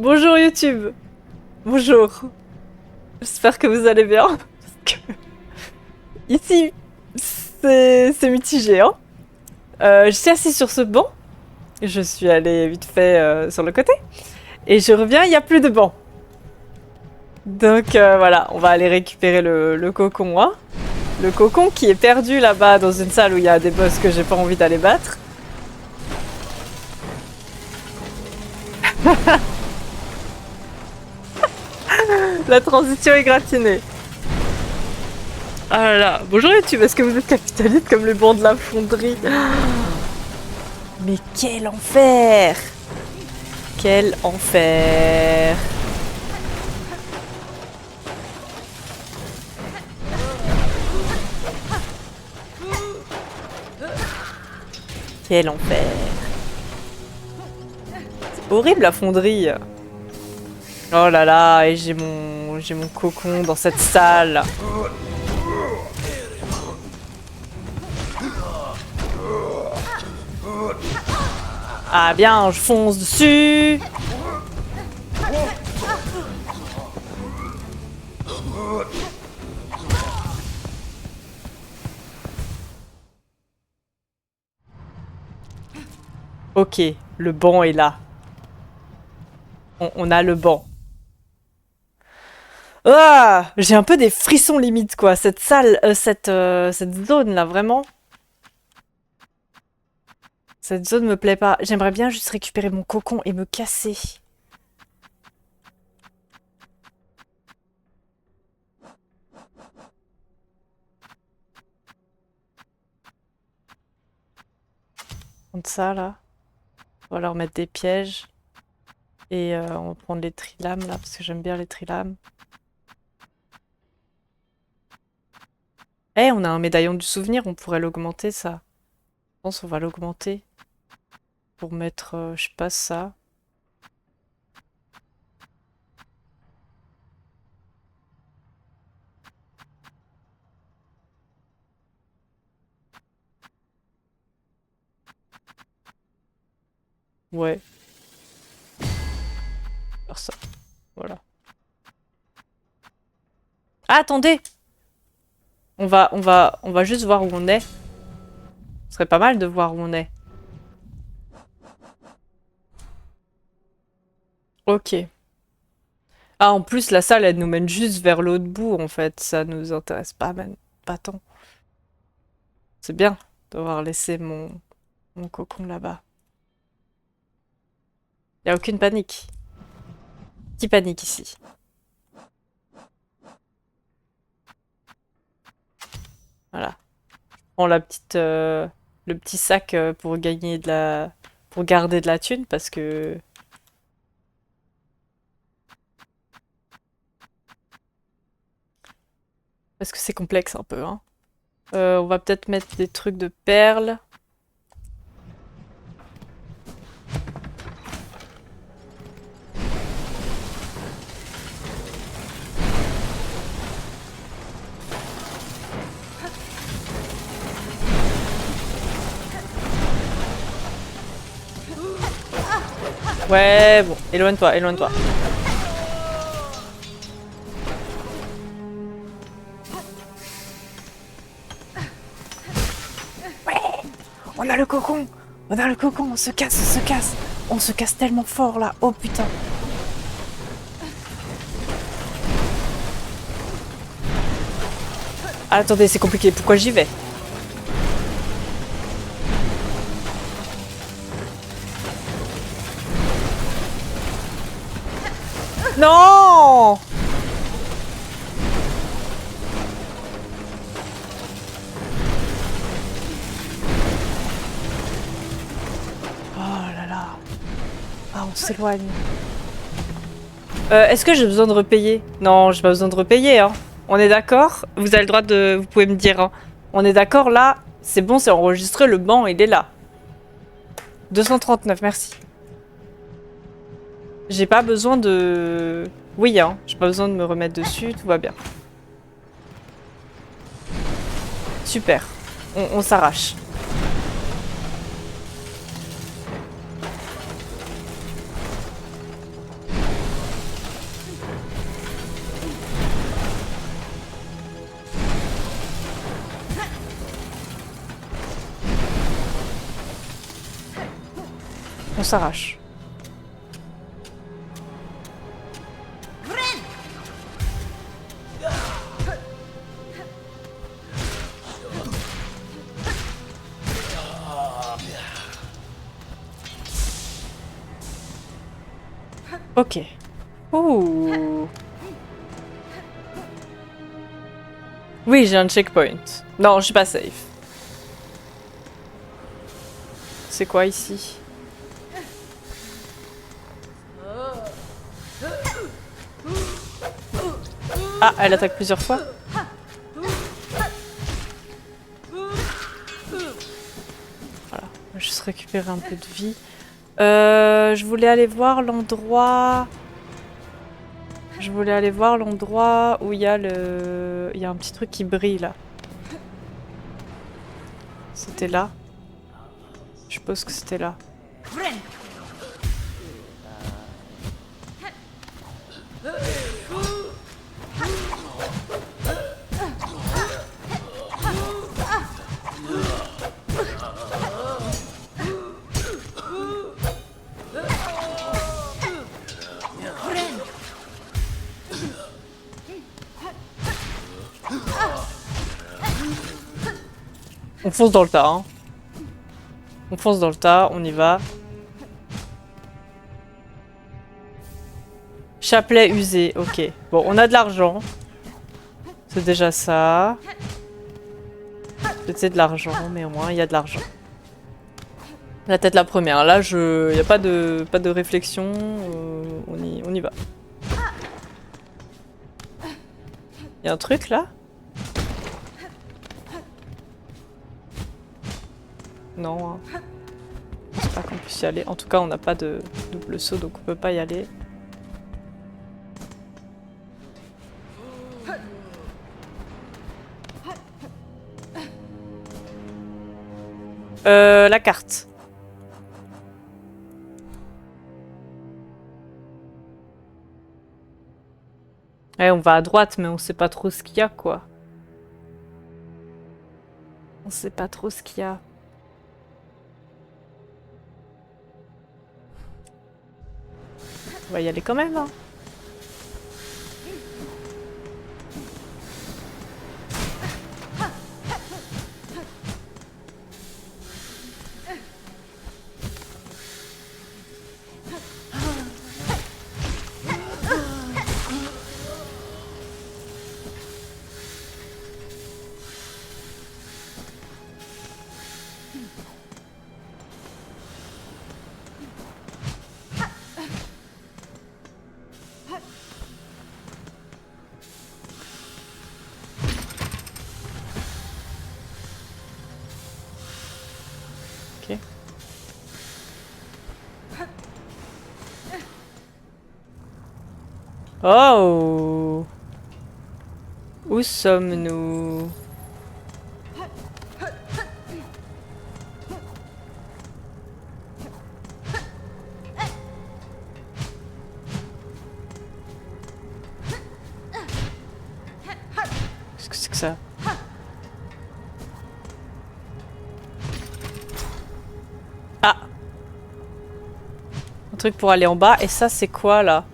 Bonjour YouTube. Bonjour. J'espère que vous allez bien. Parce que ici, c'est mitigé. Hein. Je suis assise sur ce banc. Je suis allée vite fait sur le côté. Et je reviens, il n'y a plus de banc. Donc voilà, on va aller récupérer le cocon. Hein. Le cocon qui est perdu là-bas dans une salle où il y a des boss que j'ai pas envie d'aller battre. La transition est gratinée. Ah là là. Bonjour YouTube, est-ce que vous êtes capitaliste comme le banc de la fonderie? Mais quel enfer! Quel enfer! Quel enfer! C'est horrible la fonderie! Oh là là, et j'ai mon cocon dans cette salle! Ah bien, je fonce dessus! Ok, le banc est là. On a le banc. Ah, j'ai un peu des frissons limite quoi. Cette salle, cette zone là, vraiment. Cette zone me plaît pas. J'aimerais bien juste récupérer mon cocon et me casser. Prendre ça là. On va leur mettre des pièges. Et on va prendre les trilames là, parce que j'aime bien les trilames. Eh, on a un médaillon du souvenir, on pourrait l'augmenter ça. Je pense qu'on va l'augmenter. Pour mettre, je sais pas, ça. Ouais. Alors ça. Voilà. Ah, attendez! On va juste voir où on est. Ce serait pas mal de voir où on est. Ok. Ah, en plus, la salle, elle nous mène juste vers l'autre bout, en fait. Ça nous intéresse pas, même. Pas tant. C'est bien d'avoir laissé mon cocon là-bas. Y a aucune panique. Qui panique ici? Voilà. Prends la petite, le petit sac pour gagner de la, pour garder de la thune parce que c'est complexe un peu. Hein. On va peut-être mettre des trucs de perles. Ouais, bon, éloigne-toi, éloigne-toi. On a le cocon! On a le cocon, on se casse, on se casse! On se casse tellement fort là, oh putain! Ah, attendez, c'est compliqué, pourquoi j'y vais? Non! Oh là là! Ah, on s'éloigne. Est-ce que j'ai besoin de repayer? Non, j'ai pas besoin de repayer, hein. On est d'accord? Vous avez le droit de... Vous pouvez me dire, hein. On est d'accord, là? C'est bon, c'est enregistré, le banc, il est là. 239, merci. J'ai pas besoin de... Oui, hein. J'ai pas besoin de me remettre dessus, tout va bien. Super. On s'arrache. On s'arrache. Ok. Ouh. Oui, j'ai un checkpoint. Non, je suis pas safe. C'est quoi ici? Ah, elle attaque plusieurs fois. Voilà, on va juste récupérer un peu de vie. Je voulais aller voir l'endroit... Je voulais aller voir l'endroit où il y a le... Il y a un petit truc qui brille là. C'était là. Je suppose que c'était là. On fonce dans le tas, hein. On fonce dans le tas, on y va. Chapelet usé, ok. Bon, on a de l'argent. C'est déjà ça. C'était de l'argent, mais au moins, il y a de l'argent. La tête la première. Là, il n'y a pas de réflexion. On y va. Il y a un truc, là? Non, hein. Je sais pas qu'on puisse y aller. En tout cas, on n'a pas de double saut, donc on peut pas y aller. La carte. Ouais, on va à droite, mais on sait pas trop ce qu'il y a, quoi. On sait pas trop ce qu'il y a. On va y aller quand même, hein. Ok. Oh! Où sommes-nous? Qu'est-ce que c'est que ça? Ah! Un truc pour aller en bas. Et ça, c'est quoi, là?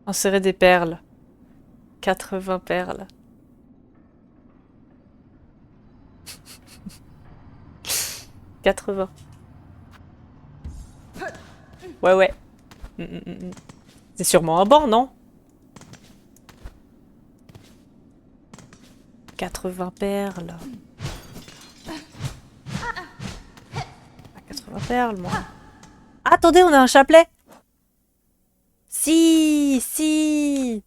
Insérer des perles. 80 perles. « 80. Ouais, ouais. C'est sûrement un banc, non? 80 perles. 80 perles, moi. Ah, attendez, on a un chapelet. Si, si.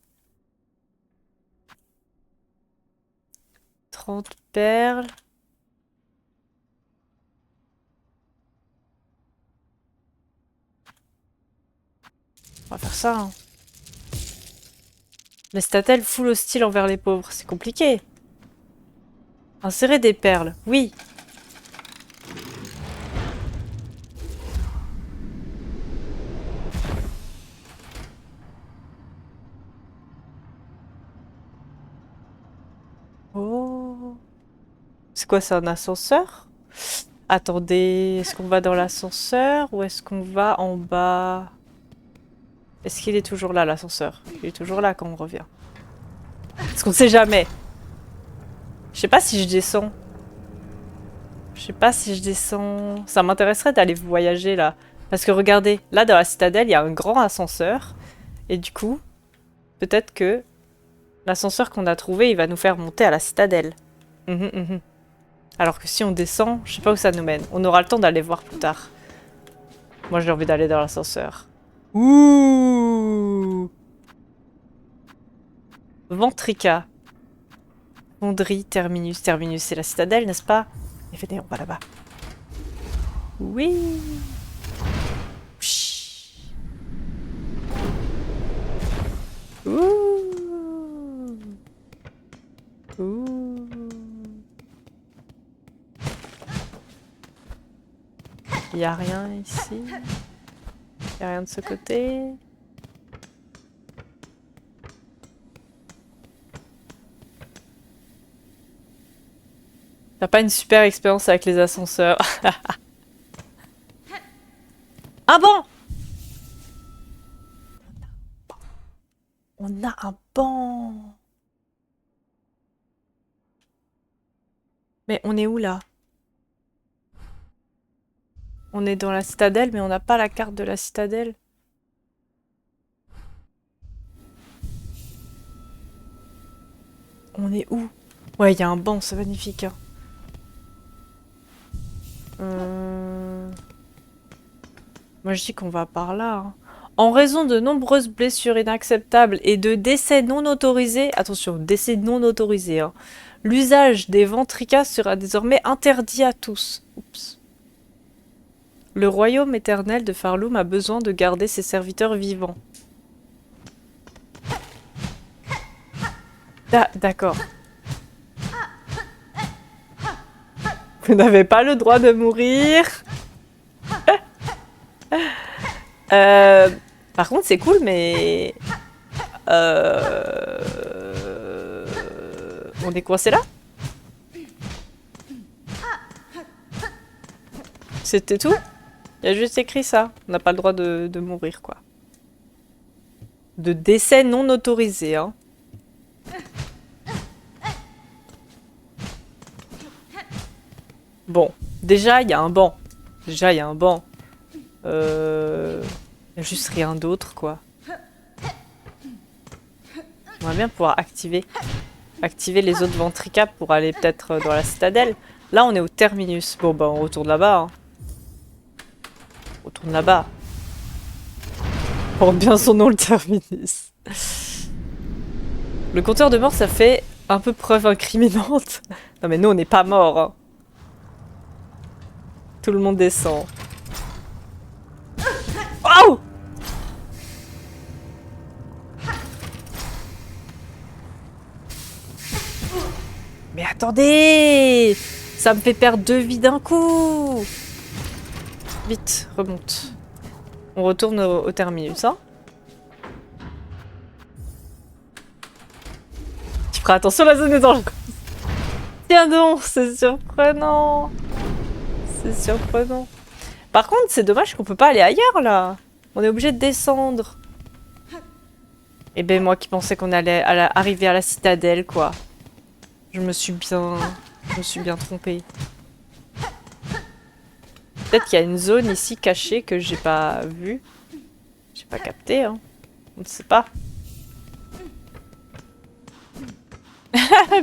30 perles. On va faire ça, hein. L'estatelle full hostile envers les pauvres. C'est compliqué. Insérer des perles. Oui. C'est quoi, c'est un ascenseur? Attendez, est-ce qu'on va dans l'ascenseur ou est-ce qu'on va en bas? Est-ce qu'il est toujours là, l'ascenseur? Il est toujours là quand on revient. Parce qu'on sait jamais. Je sais pas si je descends. Je sais pas si je descends... Ça m'intéresserait d'aller voyager là. Parce que regardez, là dans la citadelle, il y a un grand ascenseur. Et du coup, peut-être que l'ascenseur qu'on a trouvé, il va nous faire monter à la citadelle. Alors que si on descend, je sais pas où ça nous mène. On aura le temps d'aller voir plus tard. Moi j'ai envie d'aller dans l'ascenseur. Ouh! Ventrica. Fonderie, terminus. Terminus, c'est la citadelle, n'est-ce pas? Et venez, on va là-bas. Oui! Pshh. Ouh! Ouh! Il n'y a rien ici. Il n'y a rien de ce côté. T'as pas une super expérience avec les ascenseurs. Un banc! On a un banc! Mais on est où là? On est dans la citadelle, mais on n'a pas la carte de la citadelle. On est où? Ouais, il y a un banc, c'est magnifique. Hein. Moi, je dis qu'on va par là. Hein. En raison de nombreuses blessures inacceptables et de décès non autorisés... Attention, décès non autorisés. Hein, l'usage des ventricas sera désormais interdit à tous. Oups. Le royaume éternel de Farloum a besoin de garder ses serviteurs vivants. D'accord. Vous n'avez pas le droit de mourir. Par contre, c'est cool, mais... On est coincé là? C'était tout? Il y a juste écrit ça. On n'a pas le droit de mourir, quoi. De décès non autorisé, hein. Bon, déjà, il y a un banc. Déjà, il y a un banc. Il y a juste rien d'autre, quoi. On va bien pouvoir activer les autres ventricas pour aller peut-être dans la citadelle. Là, on est au terminus. Bon, bah, on retourne là-bas. Hein. On retourne là-bas. Porte bien son nom, le terminus. Le compteur de mort, ça fait un peu preuve incriminante. Non, mais nous, on n'est pas morts. Hein. Tout le monde descend. Oh! Mais attendez! Ça me fait perdre 2 vies d'un coup! Vite, remonte. On retourne au terminus, hein? Tu feras attention, la zone est dangereuse. Tiens donc, c'est surprenant. C'est surprenant. Par contre, c'est dommage qu'on peut pas aller ailleurs, là. On est obligé de descendre. Eh ben, moi qui pensais qu'on allait arriver à la citadelle, quoi. Je me suis bien trompée. Peut-être qu'il y a une zone ici cachée que j'ai pas vue. J'ai pas capté, hein. On ne sait pas.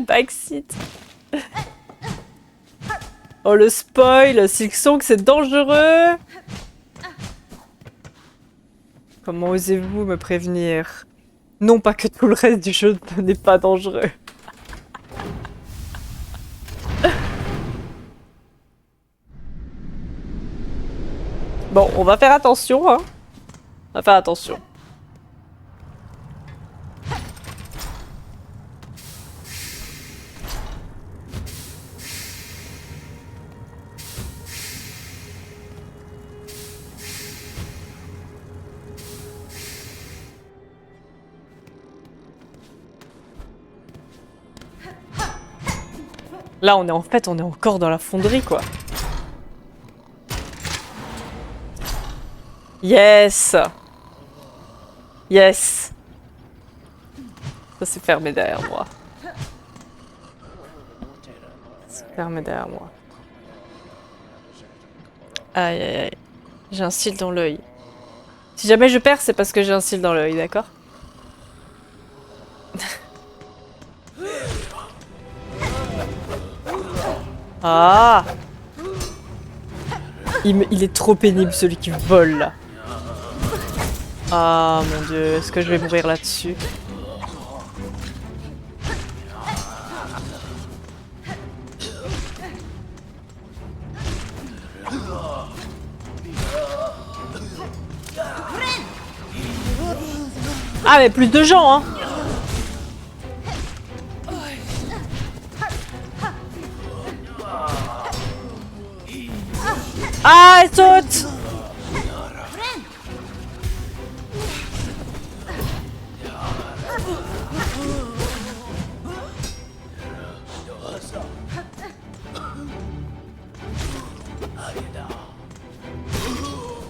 Backseat. Oh le spoil, Silksong c'est dangereux. Comment osez-vous me prévenir? Non pas que tout le reste du jeu n'est pas dangereux. Bon, on va faire attention, hein. On va faire attention. Là, on est en fait, on est encore dans la fonderie, quoi. Yes! Yes! Ça s'est fermé derrière moi. Ça s'est fermé derrière moi. Aïe, aïe, aïe. J'ai un cil dans l'œil. Si jamais je perds, c'est parce que j'ai un cil dans l'œil, d'accord? Ah! Il est trop pénible, celui qui vole, là. Ah, mon Dieu. Est-ce que je vais mourir là-dessus? Ah, mais plus de gens, hein! Ah, elle saute!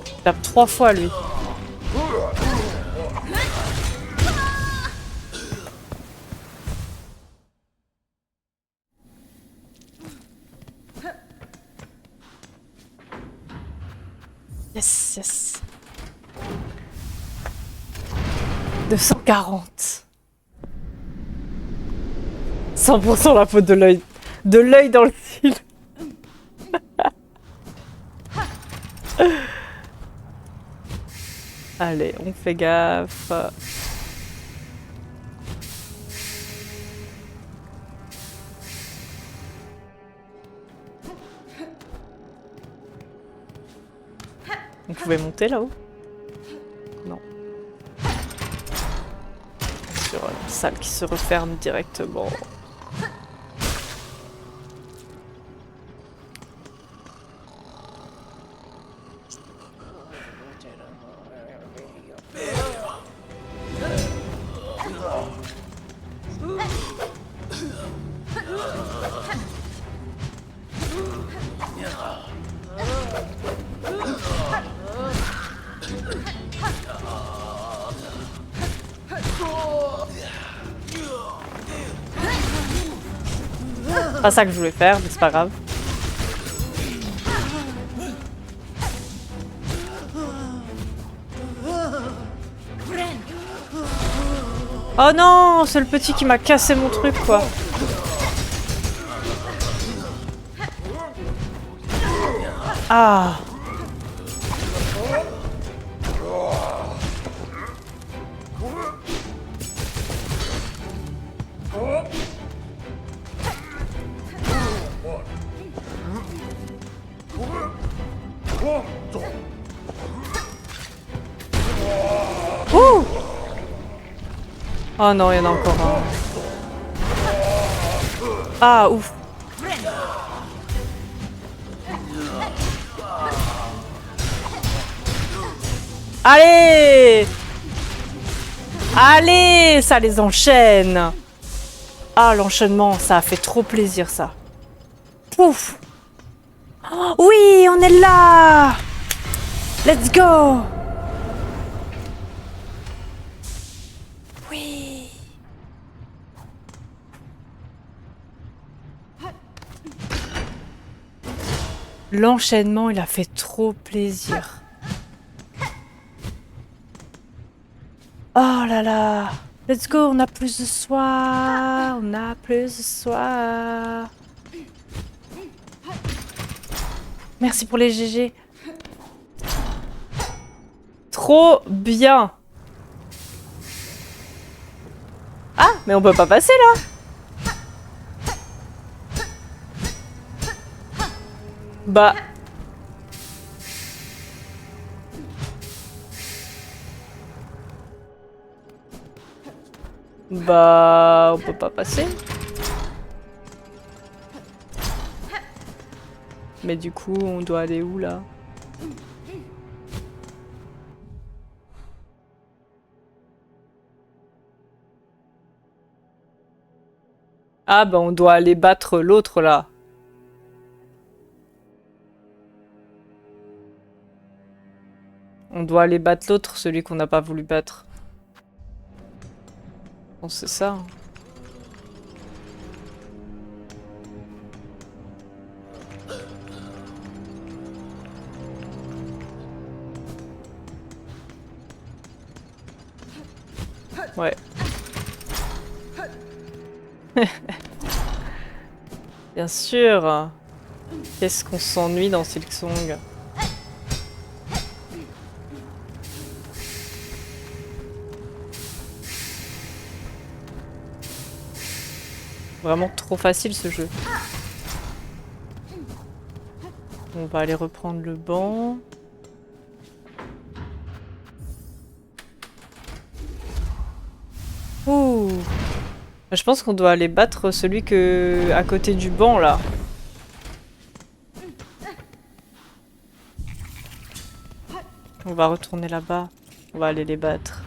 Il tape 3 fois, lui. Yes, yes. 240. 100% la faute de l'œil. De l'œil dans le cil. Allez, on fait gaffe. On pouvait monter là-haut? Non. Sur une salle qui se referme directement. Pas ça que je voulais faire, mais c'est pas grave. Oh non, c'est le petit qui m'a cassé mon truc, quoi. Ah. Ouh. Oh non, il y en a encore un. Ah, ouf. Allez! Allez! Ça les enchaîne! Ah, l'enchaînement, ça a fait trop plaisir, ça. Pouf! Oh, oui, on est là! Let's go! Oui! L'enchaînement, il a fait trop plaisir. Oh là là! Let's go, on a plus de soie! On a plus de soie! Merci pour les GG. Trop bien! Ah, mais on peut pas passer là! Bah... Bah... On peut pas passer. Mais du coup, on doit aller où là? Ah bah on doit aller battre l'autre là. On doit aller battre l'autre, celui qu'on n'a pas voulu battre. Bon, c'est ça. Hein. Ouais. Bien sûr. Qu'est-ce qu'on s'ennuie dans Silksong. Vraiment trop facile ce jeu. On va aller reprendre le banc. Ouh. Je pense qu'on doit aller battre celui à côté du banc là. On va retourner là-bas. On va aller les battre.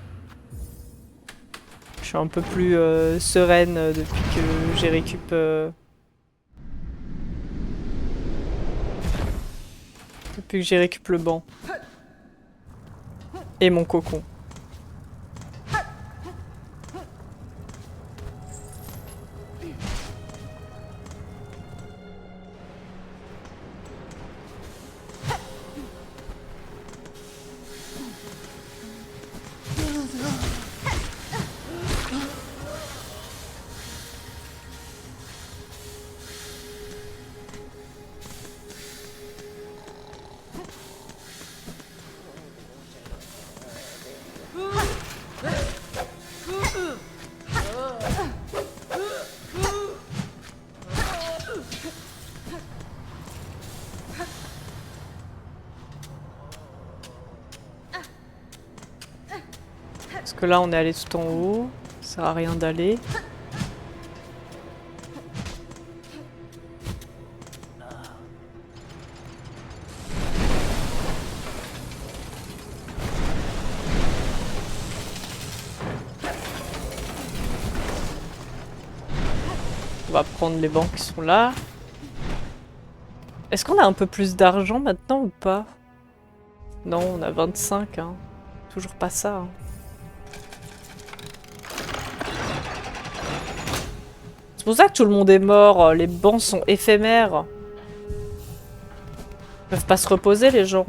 Je suis un peu plus sereine depuis que j'ai récup. Depuis que j'ai récup le banc. Et mon cocon. Parce que là on est allé tout en haut, ça sert à rien d'aller. On va prendre les bancs qui sont là. Est-ce qu'on a un peu plus d'argent maintenant ou pas? Non, on a 25, hein. Toujours pas ça. Hein. C'est pour ça que tout le monde est mort, les bancs sont éphémères. Ils peuvent pas se reposer les gens.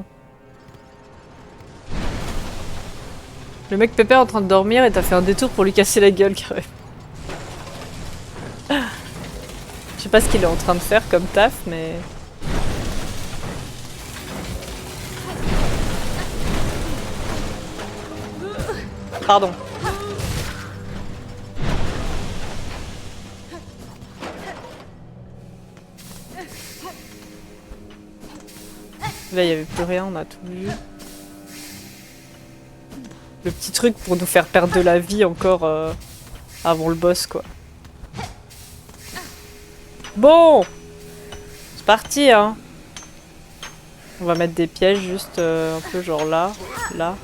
Le mec Pépé est en train de dormir et t'as fait un détour pour lui casser la gueule carrément. Je sais pas ce qu'il est en train de faire comme taf mais... Pardon. Là, il n'y avait plus rien, on a tout vu. Le petit truc pour nous faire perdre de la vie encore avant le boss, quoi. Bon! C'est parti, hein. On va mettre des pièges juste un peu genre là, là.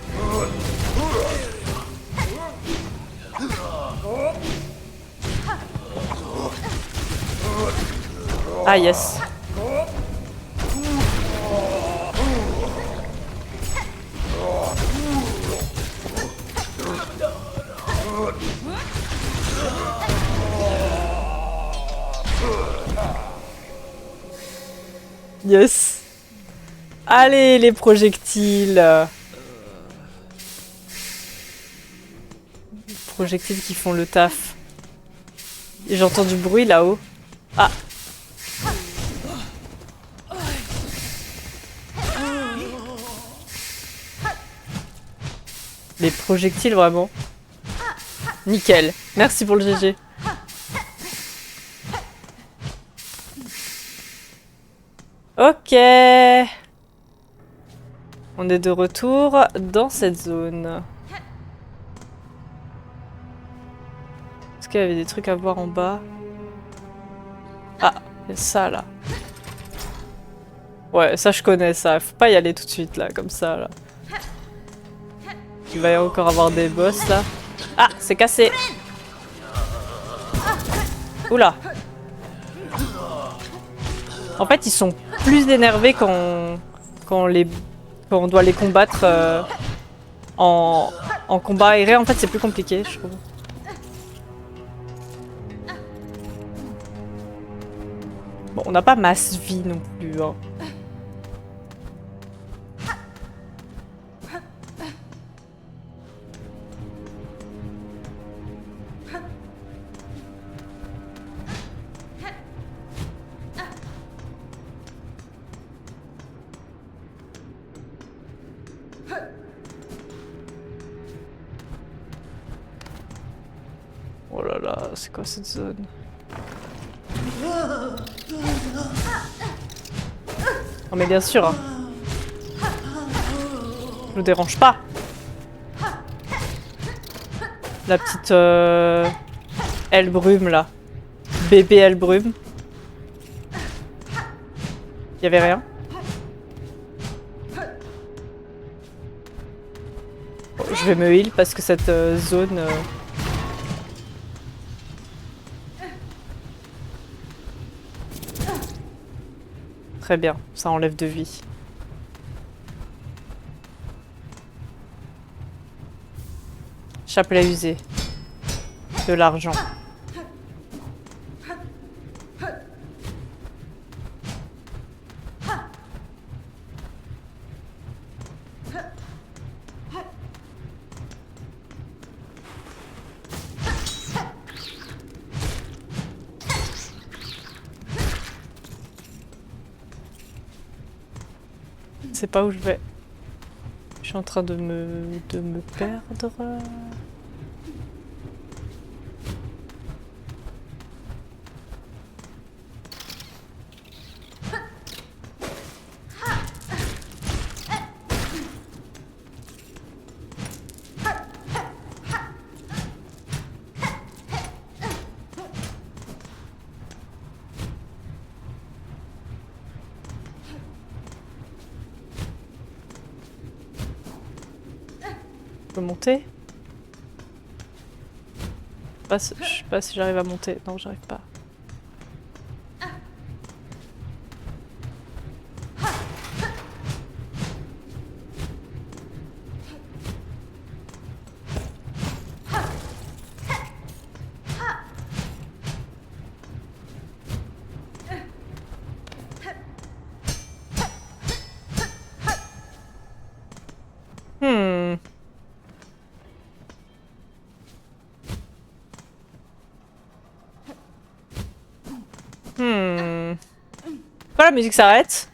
Ah, yes. Yes. Allez, les projectiles. Les projectiles qui font le taf. Et j'entends du bruit là-haut. Ah. Les projectiles, vraiment. Nickel. Merci pour le GG. Ok. On est de retour dans cette zone. Est-ce qu'il y avait des trucs à voir en bas? Ah, il y a ça là. Ouais, ça je connais ça. Faut pas y aller tout de suite là, comme ça là. Il va y encore avoir des boss là. Ah, c'est cassé. Oula. En fait, ils sont plus énervés quand on doit les combattre en combat aéré. En fait, c'est plus compliqué, je trouve. Bon, on n'a pas masse vie non plus. Hein. Oh là là, c'est quoi cette zone? Oh mais bien sûr. Hein. Je nous dérange pas. La petite aile brume là. Bébé aile brume. Y'avait rien. Bon, je vais me heal parce que cette zone... Très bien, ça enlève de vie. Chapelet usé. De l'argent. Je sais pas où je vais. Je suis en train de me perdre. Je peux monter? Je sais pas si j'arrive à monter. Non, j'arrive pas. Hmm. Pourquoi la musique s'arrête?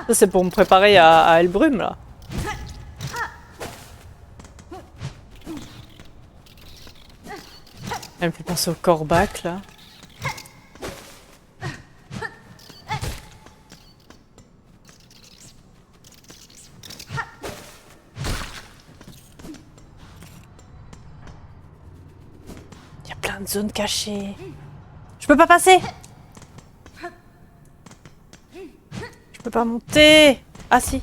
Ça c'est pour me préparer à Elbrum là. Elle me fait penser au corbac là. Il y a plein de zones cachées. Je peux pas passer. Je peux pas monter. Ah si.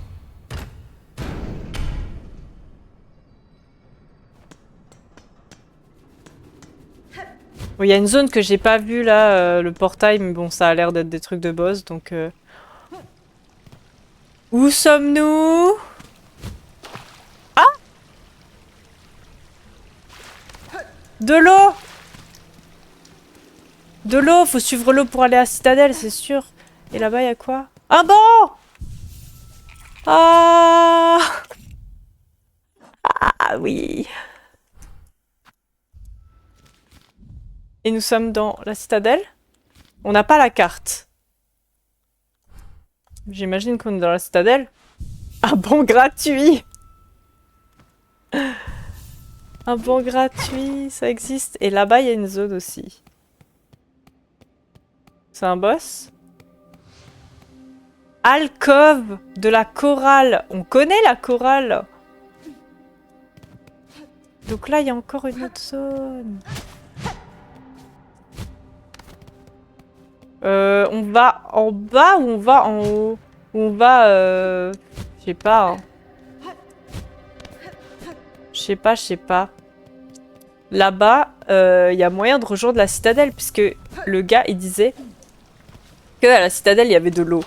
Bon, il y a une zone que j'ai pas vue là, le portail, mais bon, ça a l'air d'être des trucs de boss, donc... Où sommes-nous? Ah! De l'eau! De l'eau! Faut suivre l'eau pour aller à Citadelle, c'est sûr. Et là-bas, il y a quoi? Un banc! Ah! Ah oui! Et nous sommes dans la Citadelle. On n'a pas la carte. J'imagine qu'on est dans la Citadelle. Un banc gratuit! Un banc gratuit, ça existe. Et là-bas, il y a une zone aussi. C'est un boss? Alcôve de la chorale. On connaît la chorale. Donc là, il y a encore une autre zone. On va en bas ou on va en haut? Ou on va... Je sais pas. Hein. Je sais pas. Là-bas, il y a moyen de rejoindre la citadelle, puisque le gars, il disait que à la citadelle, il y avait de l'eau.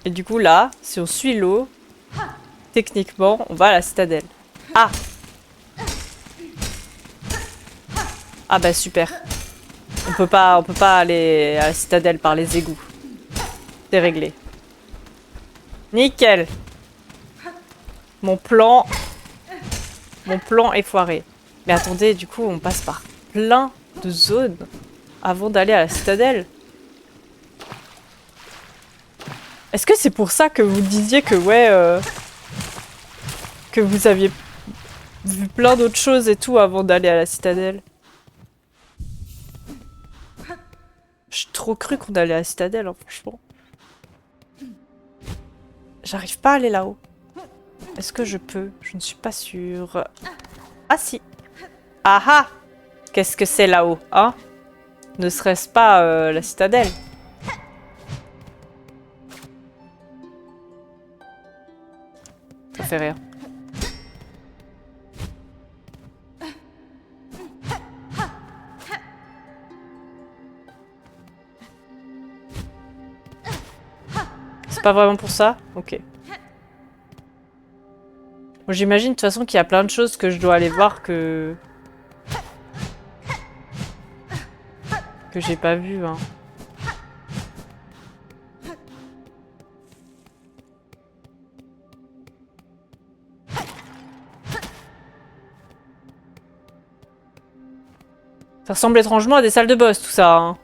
Et du coup, là, si on suit l'eau, techniquement, on va à la citadelle. Ah! Ah bah super. On peut pas aller à la citadelle par les égouts. C'est réglé. Nickel. Mon plan est foiré. Mais attendez, du coup, on passe par plein de zones avant d'aller à la citadelle. Est-ce que c'est pour ça que vous disiez que, ouais, que vous aviez vu plein d'autres choses et tout avant d'aller à la citadelle? J'ai trop cru qu'on allait à la citadelle, hein, franchement. J'arrive pas à aller là-haut. Est-ce que je peux? Je ne suis pas sûre. Ah si. Ah ah! Qu'est-ce que c'est là-haut, hein? Ne serait-ce pas la citadelle? Ça fait rien. C'est pas vraiment pour ça? Ok. Bon, j'imagine de toute façon qu'il y a plein de choses que je dois aller voir que j'ai pas vu, hein. Ça ressemble étrangement à des salles de boss, tout ça, hein.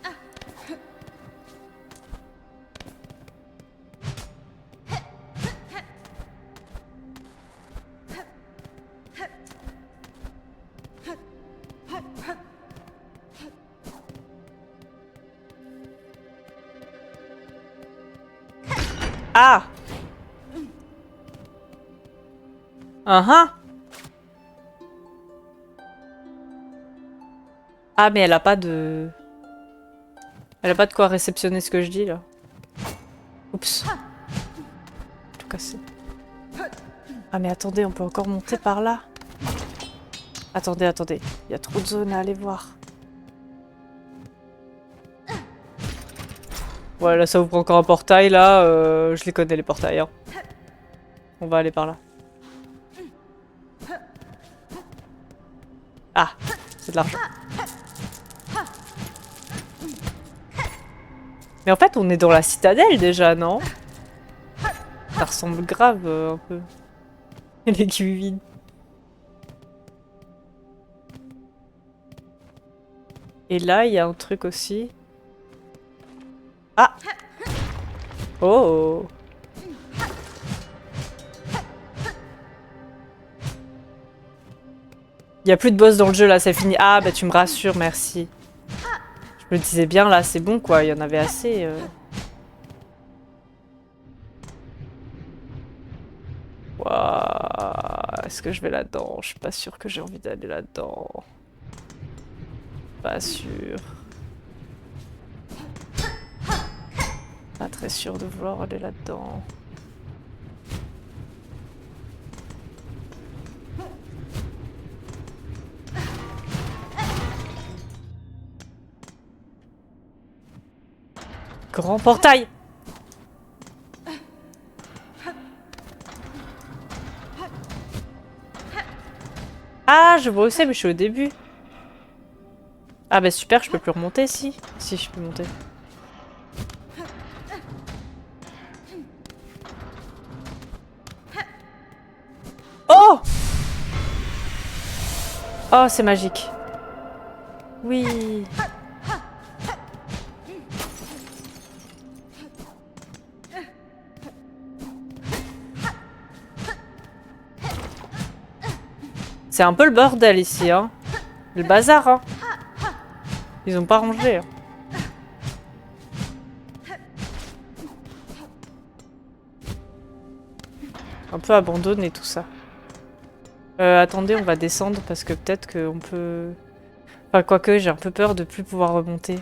Ah! Uh-huh. Ah, mais elle a pas de... Elle a pas de quoi réceptionner ce que je dis, là. Oups. Tout cassé. Ah, mais attendez, on peut encore monter par là. Attendez, attendez. Il y a trop de zones à aller voir. Ouais, là, ça ouvre encore un portail, là. Je les connais, les portails, hein. On va aller par là. Ah, c'est de l'argent. Mais en fait, on est dans la citadelle, déjà, non? Ça ressemble grave, un peu. L'aiguille vide. Et là, il y a un truc aussi. Ah! Oh! Il y a plus de boss dans le jeu, là, c'est fini. Ah, bah tu me rassures, merci. Je me disais bien, là, c'est bon, quoi. Il y en avait assez. Waouh! Est-ce que je vais là-dedans? Je suis pas sûre que j'ai envie d'aller là-dedans. Pas sûr. Pas très sûr de vouloir aller là-dedans. Grand portail! Ah, je vois où c'est, mais je suis au début. Ah bah super, je peux plus remonter, si. Si, je peux monter. Oh! Oh, c'est magique. Oui. C'est un peu le bordel ici, hein. Le bazar, hein. Ils ont pas rangé. Hein. Un peu abandonné tout ça. Attendez, on va descendre parce que peut-être qu'on peut... Enfin, quoique, j'ai un peu peur de plus pouvoir remonter.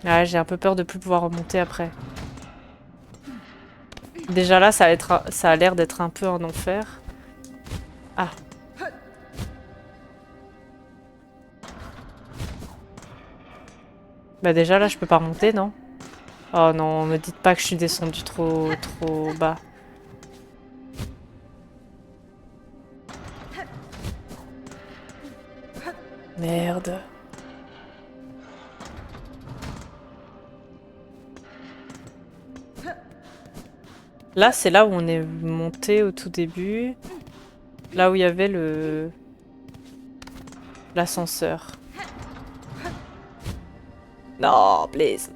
Ouais, j'ai un peu peur de plus pouvoir remonter après. Déjà là, ça a l'air d'être un peu un enfer. Ah. Bah déjà là, je peux pas remonter, non? Oh non, me dites pas que je suis descendue trop bas. Merde. Là, c'est là où on est monté au tout début. Là où il y avait l'ascenseur. Non, please.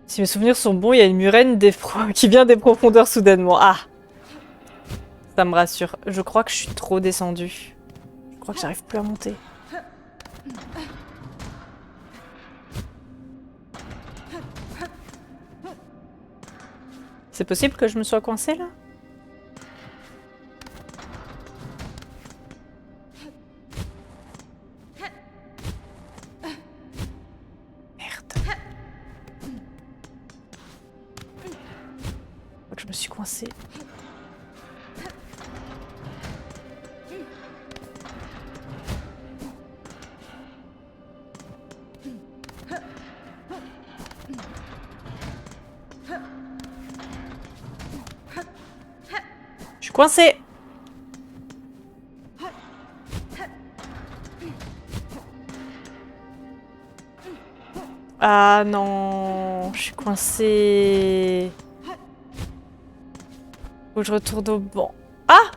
Si mes souvenirs sont bons, il y a une murène qui vient des profondeurs soudainement. Ah! Ça me rassure. Je crois que je suis trop descendue. Je crois que j'arrive plus à monter. C'est possible que je me sois coincée là? Merde. Je crois que je me suis coincée. Je suis coincée! Ah non, je suis coincée. Faut que je retourne au banc. Ah!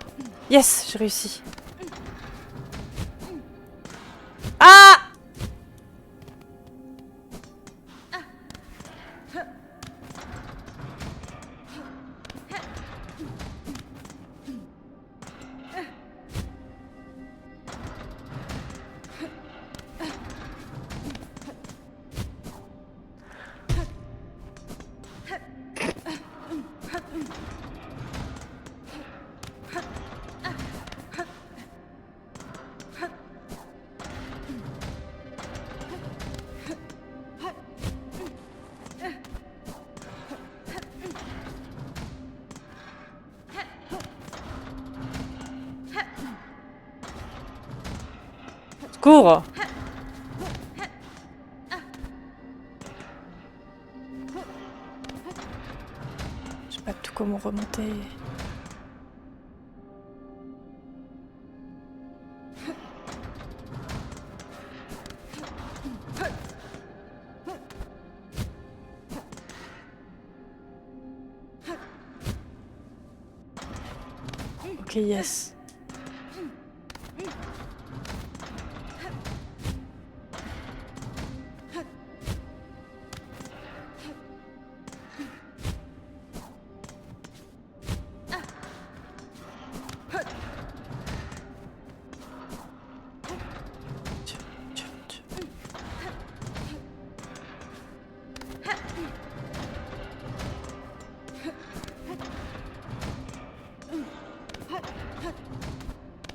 Yes, j'ai réussi. Ah! Secours! Je sais pas du tout comment remonter. Ok, yes.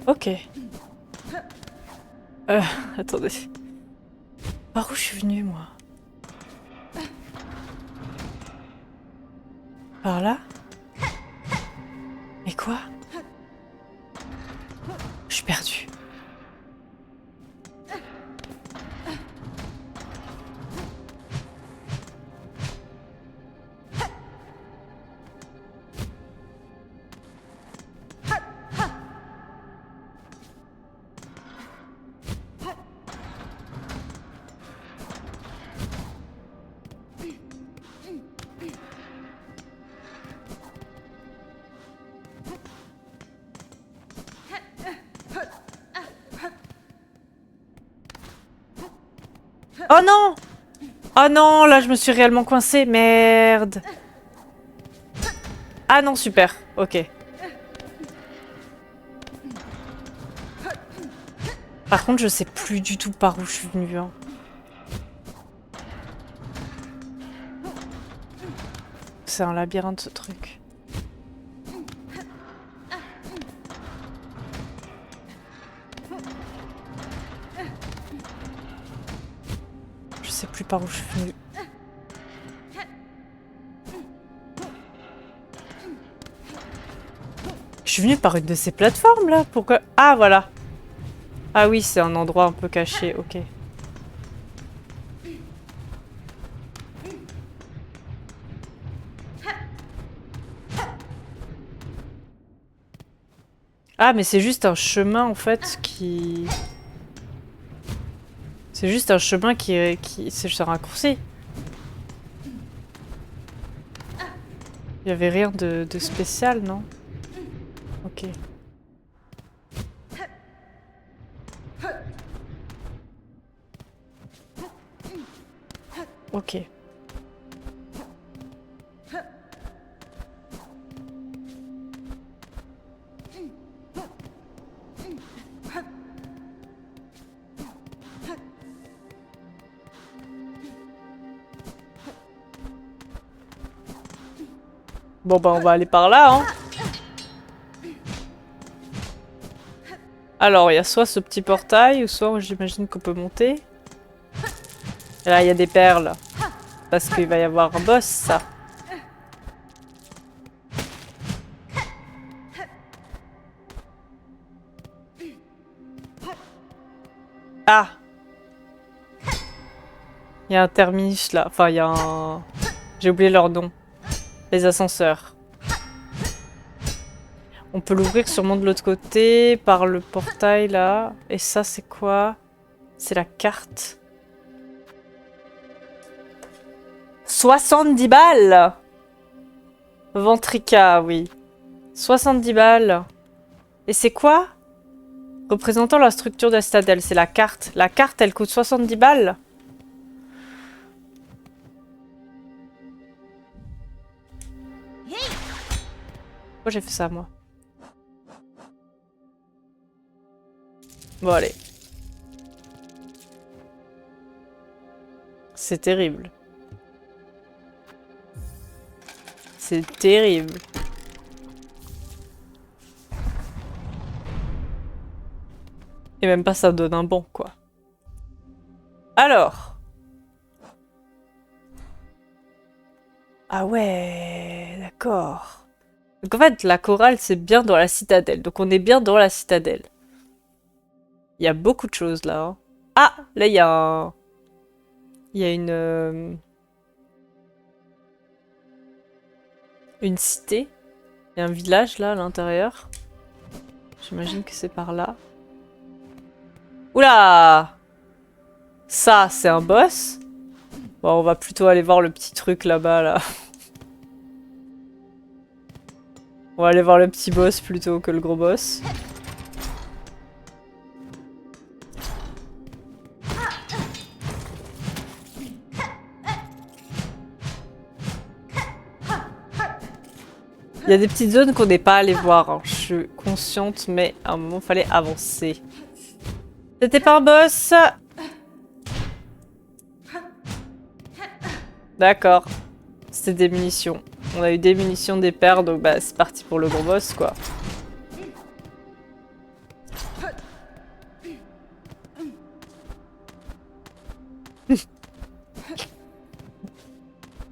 Ok. Attendez. Par où je suis venue, moi? Par là? Mais quoi? Je suis perdue. Oh non! Oh non, là je me suis réellement coincée, merde. Ah non, super, ok. Par contre, je sais plus du tout par où je suis venue. Hein. C'est un labyrinthe ce truc. Je sais plus par où je suis venue. Je suis venue par une de ces plateformes là. Pourquoi? Ah voilà. Ah oui, c'est un endroit un peu caché, ok. Ah mais c'est juste un chemin en fait qui... C'est juste un chemin qui... C'est juste un raccourci. Il y avait rien de spécial, non? Ok. Ok. Bon bah on va aller par là, hein. Alors, il y a soit ce petit portail, ou soit j'imagine qu'on peut monter. Et là, il y a des perles. Parce qu'il va y avoir un boss, ça. Ah! Il y a un terminus là. Enfin, il y a un... J'ai oublié leur nom. Les ascenseurs. On peut l'ouvrir sûrement de l'autre côté, par le portail là. Et ça, c'est quoi? C'est la carte. 70 balles! Ventrica, oui. 70 balles. Et c'est quoi? Représentant la structure de la citadelle, c'est la carte. La carte, elle coûte 70 balles. Pourquoi j'ai fait ça, moi? Bon, allez. C'est terrible. C'est terrible. Et même pas ça donne un bon, quoi. Alors. Ah ouais, d'accord. Donc en fait, la chorale, c'est bien dans la citadelle. Donc on est bien dans la citadelle. Il y a beaucoup de choses, là. Hein. Ah, là, il y a un... Il y a une cité. Il y a un village, là, à l'intérieur. J'imagine que c'est par là. Oula! Ça, c'est un boss. Bon, on va plutôt aller voir le petit truc là-bas, là. On va aller voir le petit boss plutôt que le gros boss. Il y a des petites zones qu'on n'est pas allé voir. Hein. Je suis consciente, mais à un moment, il fallait avancer. C'était pas un boss. D'accord. C'était des munitions. On a eu des munitions, des paires, donc bah c'est parti pour le gros boss, quoi.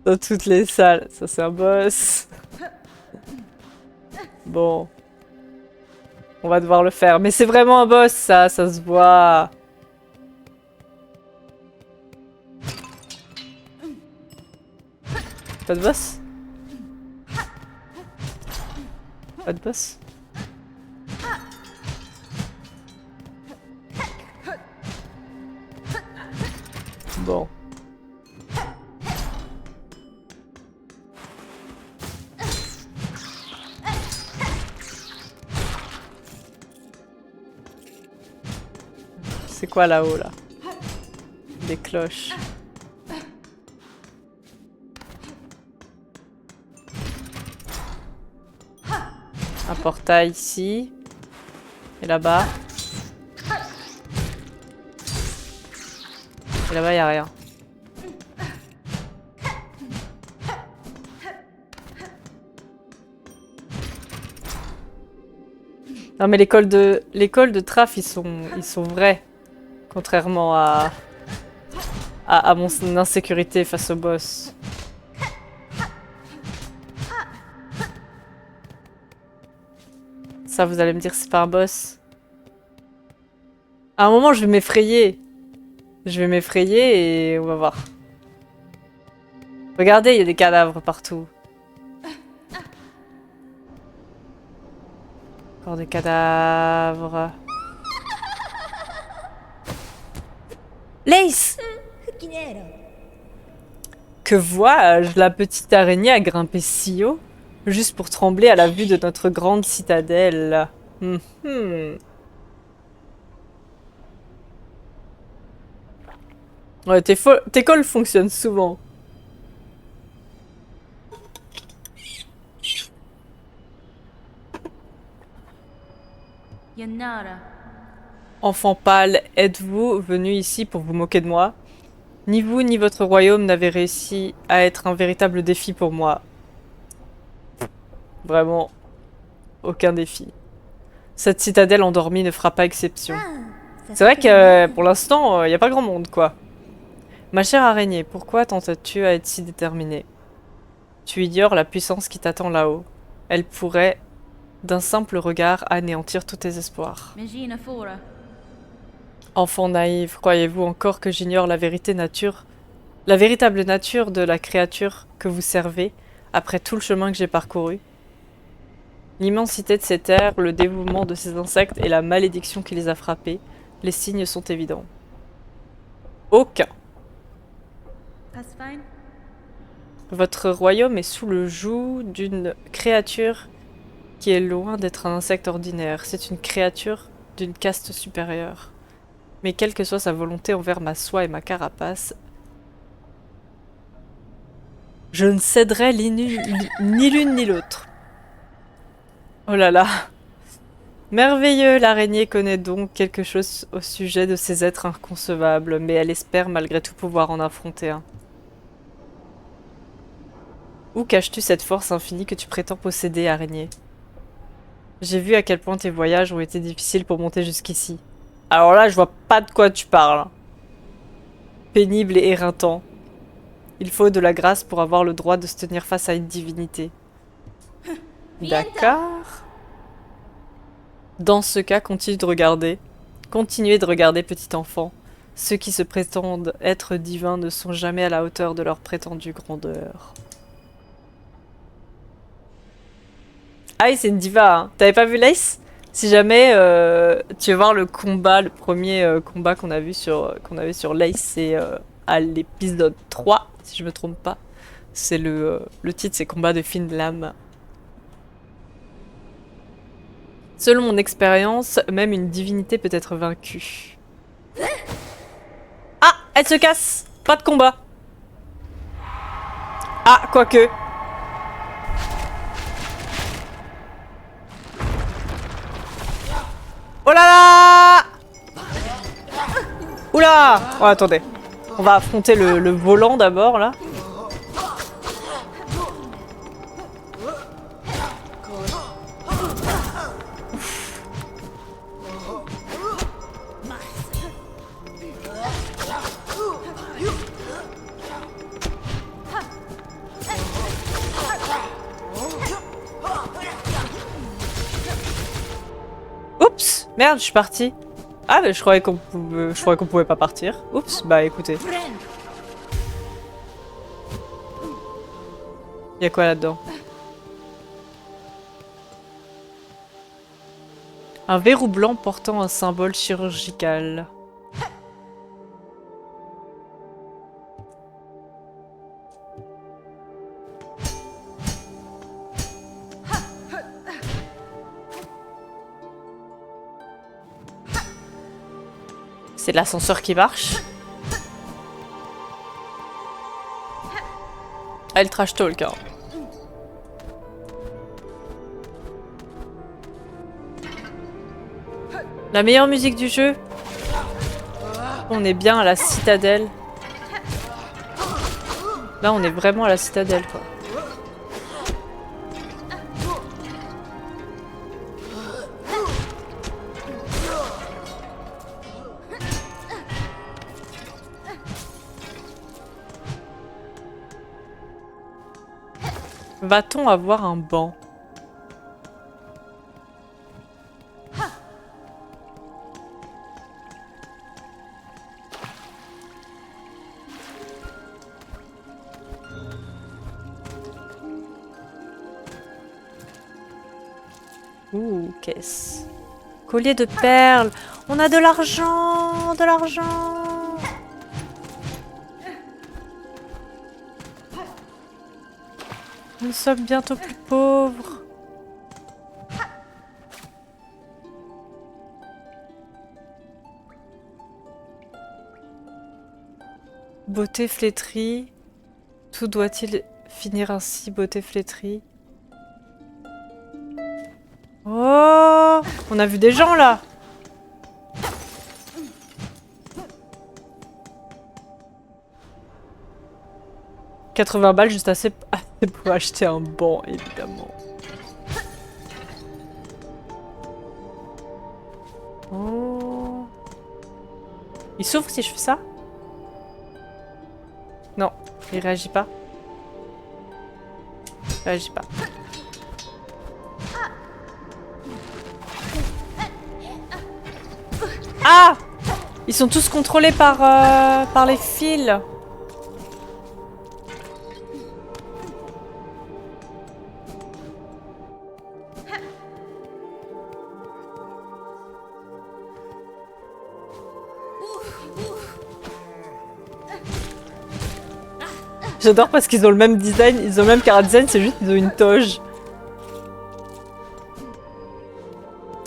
Dans toutes les salles. Ça, c'est un boss. Bon. On va devoir le faire. Mais c'est vraiment un boss, ça se voit. Pas de boss? Pas de boss? Bon. C'est quoi là-haut, là? Des cloches. portail ici. Et là-bas. Et là-bas, il n'y a rien. Non mais l'école de Traf, ils sont vrais. Contrairement à mon insécurité face au boss. Ça, vous allez me dire, c'est pas un boss. À un moment, je vais m'effrayer. Je vais m'effrayer et on va voir. Regardez, il y a des cadavres partout. Encore des cadavres. Lace! Que vois-je? La petite araignée a grimpé si haut, juste pour trembler à la vue de notre grande citadelle. Ouais, tes calls fonctionnent souvent. Yanara. Enfant pâle, êtes-vous venu ici pour vous moquer de moi? Ni vous ni votre royaume n'avez réussi à être un véritable défi pour moi. Vraiment, aucun défi. Cette citadelle endormie ne fera pas exception. C'est vrai que pour l'instant, il n'y a pas grand monde, quoi. Ma chère araignée, pourquoi tentes-tu à être si déterminée? Tu ignores la puissance qui t'attend là-haut. Elle pourrait, d'un simple regard, anéantir tous tes espoirs. Enfant naïf, croyez-vous encore que j'ignore la véritable nature de la créature que vous servez, après tout le chemin que j'ai parcouru? L'immensité de ces terres, le dévouement de ces insectes et la malédiction qui les a frappés, les signes sont évidents. Aucun. Votre royaume est sous le joug d'une créature qui est loin d'être un insecte ordinaire. C'est une créature d'une caste supérieure. Mais quelle que soit sa volonté envers ma soie et ma carapace, je ne céderai ni l'une ni l'autre. Oh là là. Merveilleux, l'araignée connaît donc quelque chose au sujet de ces êtres inconcevables, mais elle espère malgré tout pouvoir en affronter un. Où caches-tu cette force infinie que tu prétends posséder, araignée? J'ai vu à quel point tes voyages ont été difficiles pour monter jusqu'ici. Alors là, je vois pas de quoi tu parles. Pénible et éreintant. Il faut de la grâce pour avoir le droit de se tenir face à une divinité. D'accord. Dans ce cas, continuez de regarder, petit enfant. Ceux qui se prétendent être divins ne sont jamais à la hauteur de leur prétendue grandeur. Ah oui, c'est une diva, hein. T'avais pas vu Lace? Si jamais tu veux voir le combat, le premier combat qu'on avait sur Lace, c'est à l'épisode 3, si je me trompe pas. C'est le titre, c'est Combat de fine lame. Selon mon expérience, même une divinité peut être vaincue. Ah, elle se casse! Pas de combat. Ah, quoique. Oh là là! Oula! Oh, attendez. On va affronter le volant d'abord, là. Oups! Merde, je suis partie. Ah, mais je croyais qu'on pouvait pas partir. Oups, bah écoutez. Y'a quoi là-dedans? Un verrou blanc portant un symbole chirurgical. C'est l'ascenseur qui marche. Ah, le trash talk, hein. La meilleure musique du jeu. On est bien à la citadelle. Là, on est vraiment à la citadelle, quoi. Va-t-on avoir un banc? Ouh, caisse. Collier de perles. On a de l'argent, de l'argent. Nous sommes bientôt plus pauvres. Beauté flétrie. Tout doit-il finir ainsi, beauté flétrie? Oh! On a vu des gens là! « 80 balles, juste assez pour acheter un banc, évidemment. Oh. Il s'ouvre si je fais ça? Non, il réagit pas. Il réagit pas. Ah! Ils sont tous contrôlés par les fils. J'adore parce qu'ils ont le même design, ils ont le même cara design, c'est juste qu'ils ont une toge.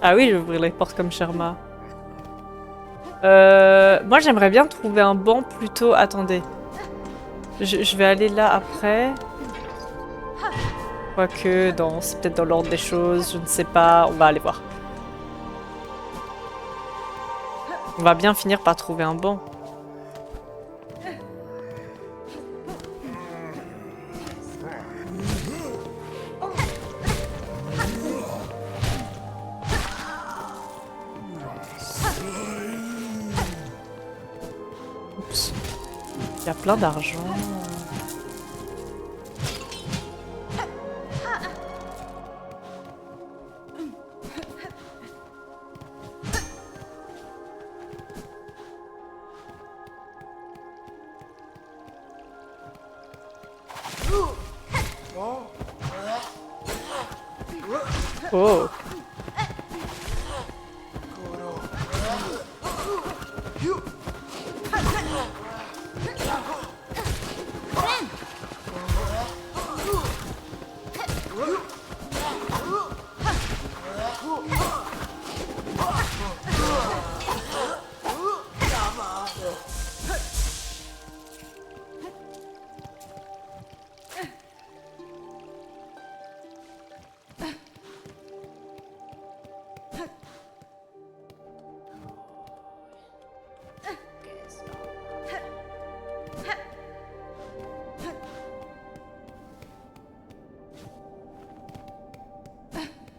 Ah oui, je vais ouvrir les portes comme Sherma. Moi j'aimerais bien trouver un banc plutôt... Attendez. Je vais aller là après. Quoique, c'est peut-être dans l'ordre des choses, je ne sais pas. On va aller voir. On va bien finir par trouver un banc. Oups. Il y a plein d'argent. Oh.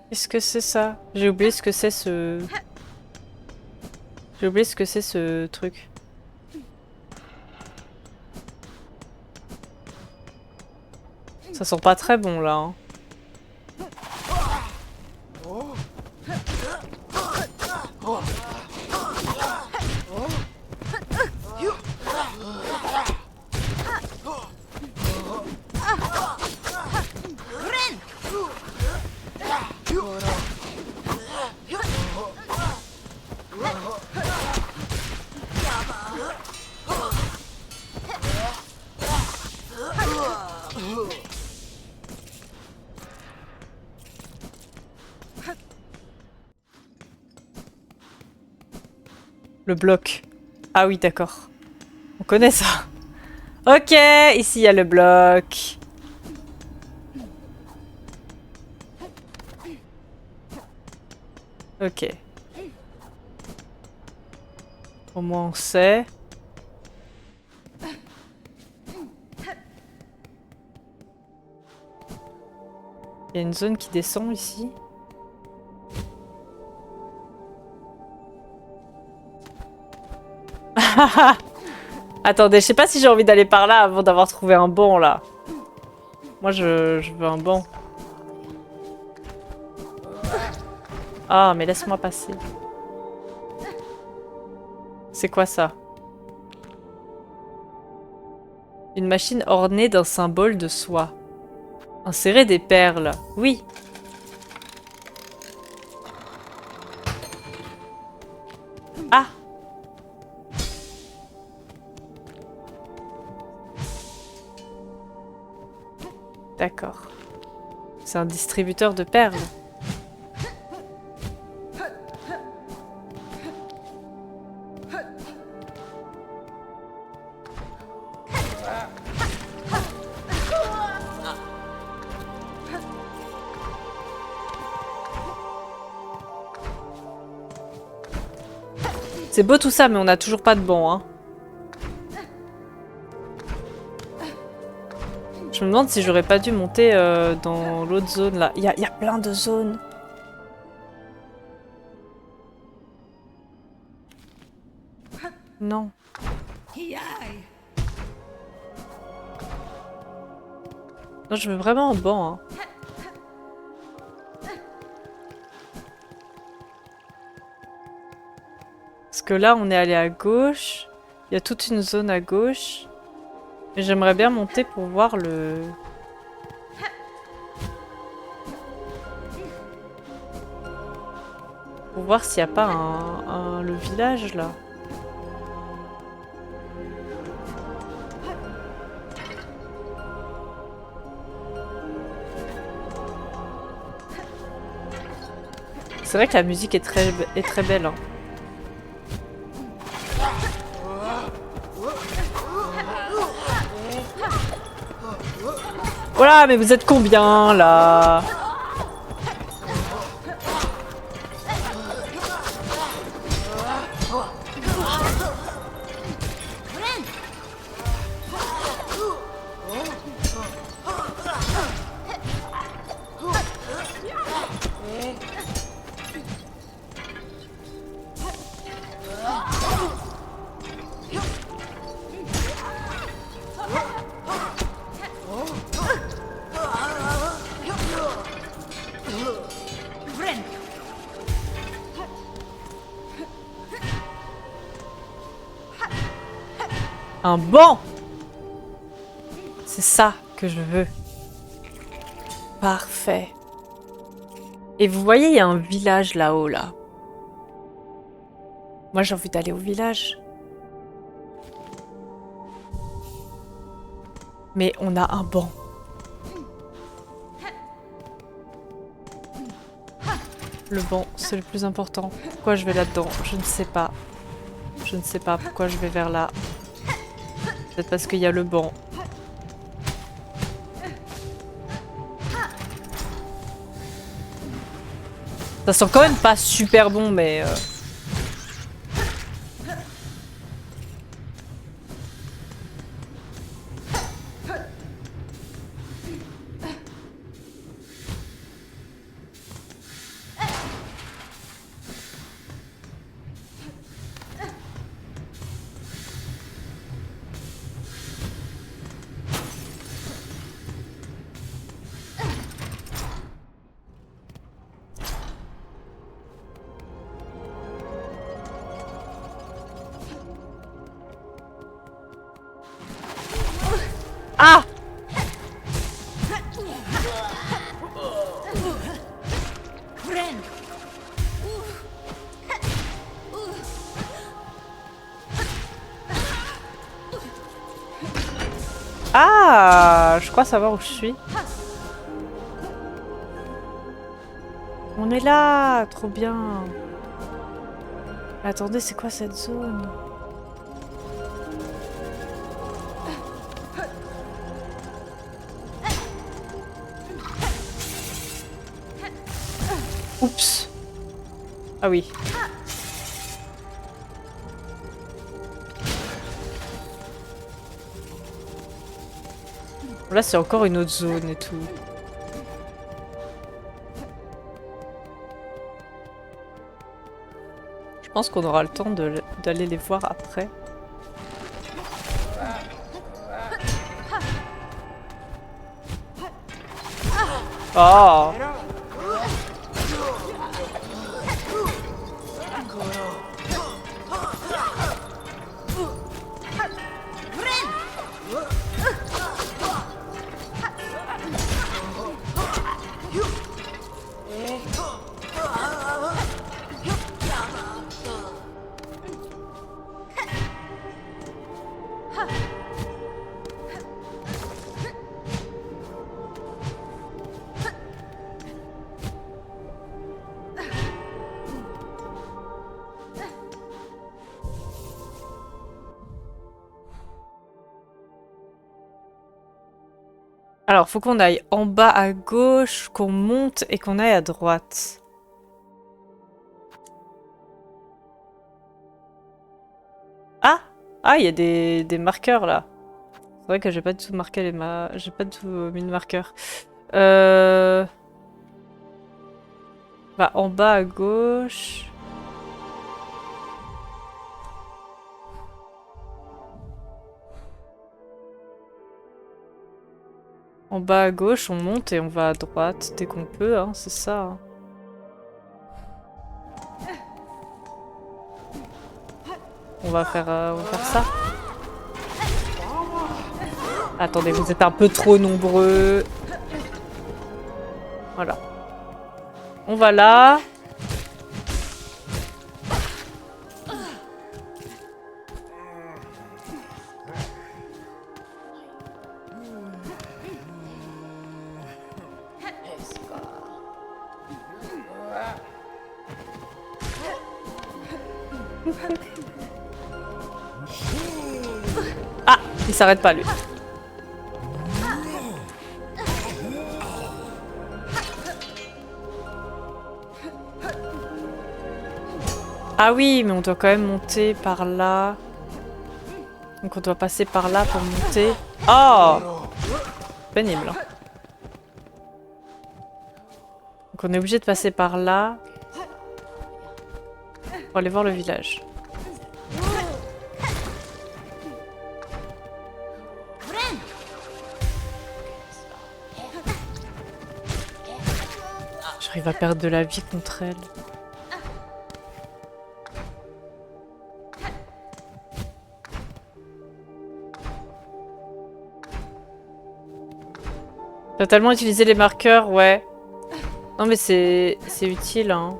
Qu'est-ce que c'est ça? J'ai oublié ce que c'est ce... J'ai oublié ce que c'est ce truc. Ça sent pas très bon là. Hein. Le bloc. Ah oui, d'accord. On connaît ça. Ok, ici il y a le bloc. Ok. Au moins on sait. Il y a une zone qui descend ici. Attendez, je sais pas si j'ai envie d'aller par là avant d'avoir trouvé un banc là. Moi je veux un banc. Ah, mais laisse-moi passer. C'est quoi ça? Une machine ornée d'un symbole de soie. Insérer des perles. Oui. Ah. D'accord. C'est un distributeur de perles. C'est beau tout ça, mais on n'a toujours pas de banc, hein. Je me demande si j'aurais pas dû monter dans l'autre zone là. Il y a plein de zones. Non. Non, je veux vraiment un banc, hein. Parce que là, on est allé à gauche. Il y a toute une zone à gauche. Et j'aimerais bien monter pour voir le... Pour voir s'il n'y a pas le village, là. C'est vrai que la musique est très belle, hein. Voilà, mais vous êtes combien, là? Un banc! C'est ça que je veux. Parfait. Et vous voyez, il y a un village là-haut, là. Moi, j'ai envie d'aller au village. Mais on a un banc. Le banc, c'est le plus important. Pourquoi je vais là-dedans? Je ne sais pas. Je ne sais pas pourquoi je vais vers là. Peut-être parce qu'il y a le banc. Ça sent quand même pas super bon, mais... Ah! Ah! Je crois savoir où je suis. On est là! Trop bien! Attendez, c'est quoi cette zone? Oups! Ah oui. Là, c'est encore une autre zone et tout. Je pense qu'on aura le temps d'aller les voir après. Oh! Alors, faut qu'on aille en bas à gauche, qu'on monte et qu'on aille à droite. Ah! Ah, il y a des marqueurs là. C'est vrai que j'ai pas du tout marqué j'ai pas du tout mis de marqueur. Bah, en bas à gauche. En bas à gauche, on monte et on va à droite dès qu'on peut, hein, c'est ça. Hein. On va faire ça. Attendez, vous êtes un peu trop nombreux. Voilà. On va là. Ah, il s'arrête pas lui. Ah oui, mais on doit quand même monter par là. Donc on doit passer par là pour monter. Oh! Pénible. Hein. Donc on est obligé de passer par là. Pour aller voir le village. J'arrive à perdre de la vie contre elle. T'as tellement utilisé les marqueurs, ouais. Non mais c'est utile, hein.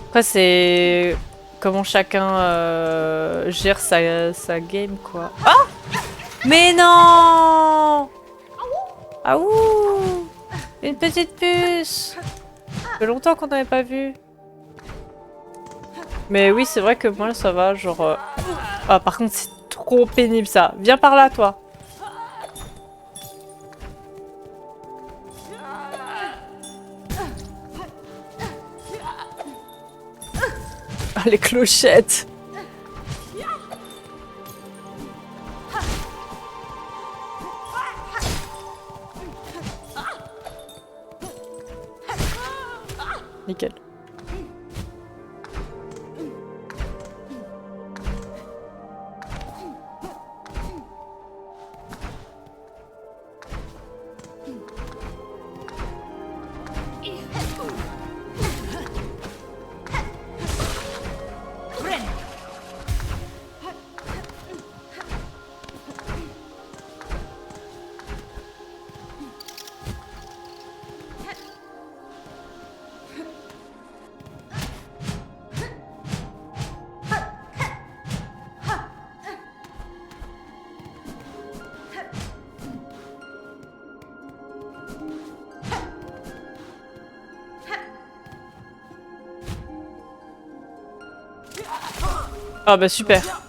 Après c'est comment chacun gère sa game quoi. Ah! Mais non! Ah ouh! Une petite puce! Ça fait longtemps qu'on n'avait pas vu. Mais oui, c'est vrai que moi ça va, genre... Ah par contre c'est trop pénible ça. Viens par là toi. Ah les clochettes! Nickel. Ah bah super.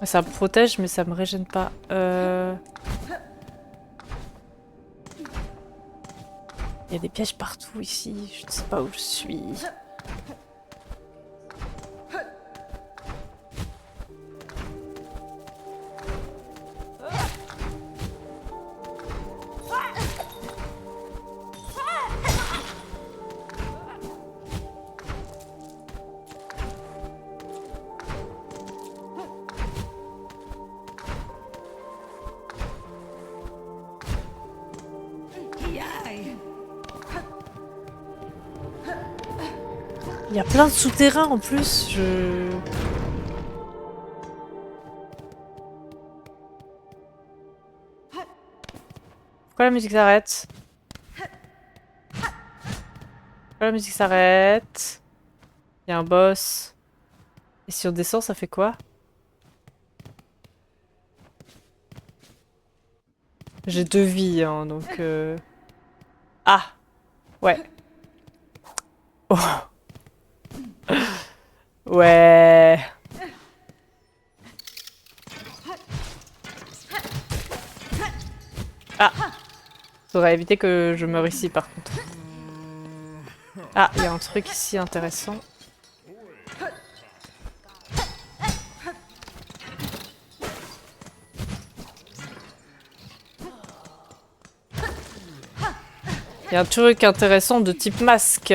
Ça me protège, mais ça me régène pas. Il y a des pièges partout ici. Je ne sais pas où je suis. Il y a plein de souterrains en plus, Pourquoi la musique s'arrête? Pourquoi la musique s'arrête? Il y a un boss. Et si on descend, ça fait quoi? J'ai 2 vies, hein, donc... Ah! Ouais. Oh. Ouais. Ah. Faudrait éviter que je meure ici par contre. Ah, il y a un truc ici intéressant. Il y a un truc intéressant de type masque.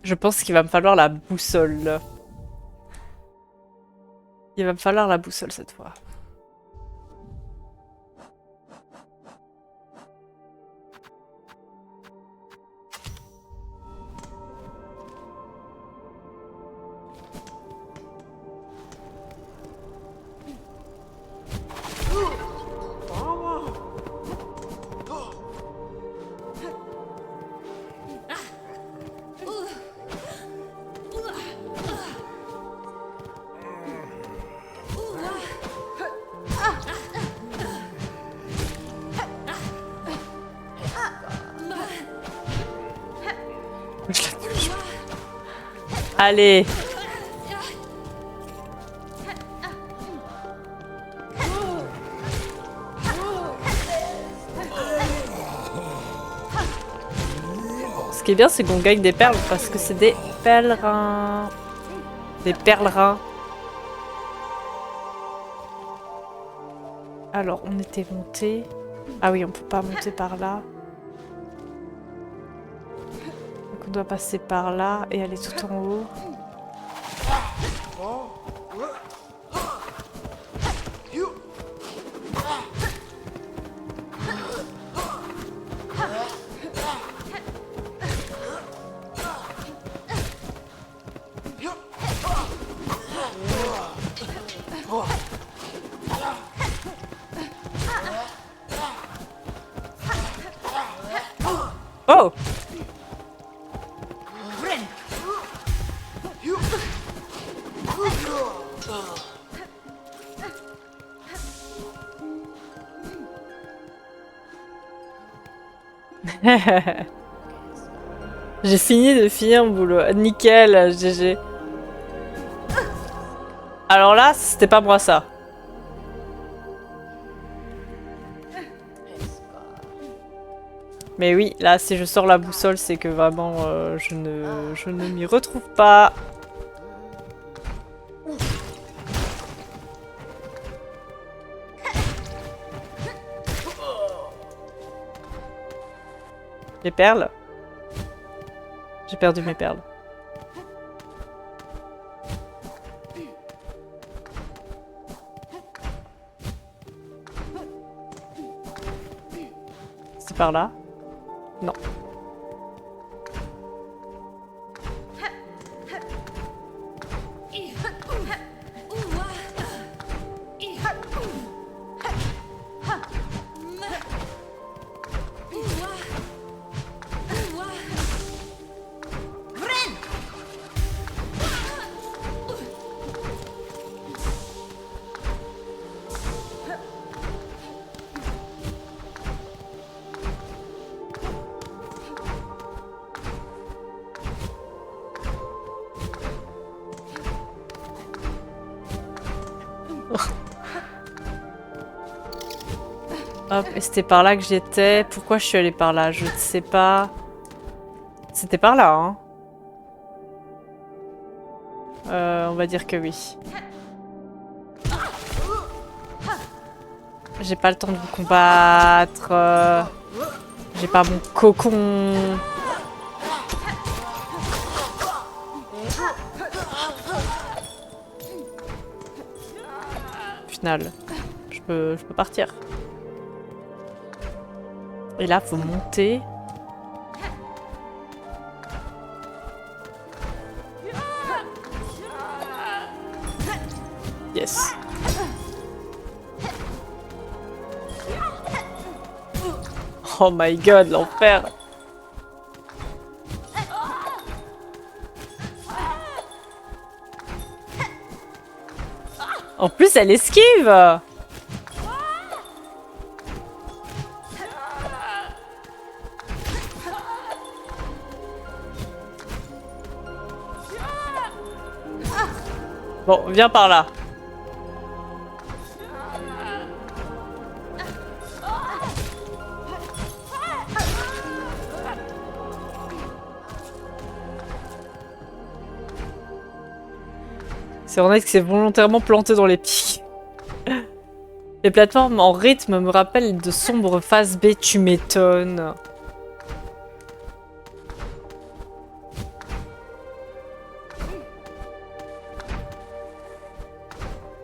Je pense qu'il va me falloir la boussole. Il va me falloir la boussole cette fois. Je la touche. Allez. Ce qui est bien, c'est qu'on gagne des perles parce que c'est des pèlerins. Des perlerins. Alors, on était monté. Ah oui, on peut pas monter par là. Donc on doit passer par là et aller tout en haut. Oh! J'ai fini de finir mon boulot. Nickel, GG. Alors là, c'était pas moi ça. Mais oui, là, si je sors la boussole, c'est que vraiment, je ne m'y retrouve pas. Les perles? J'ai perdu mes perles. C'est par là? Non. Hop, et c'était par là que j'étais. Pourquoi je suis allée par là? Je ne sais pas. C'était par là, hein. On va dire que oui. J'ai pas le temps de vous combattre. J'ai pas mon cocon. Au final, je peux partir. Et là, faut monter. Yes. Oh my god, l'enfer. En plus, elle esquive. Bon, viens par là. C'est honnête que c'est volontairement planté dans les pics. Les plateformes en rythme me rappellent de sombres phases B, tu m'étonnes.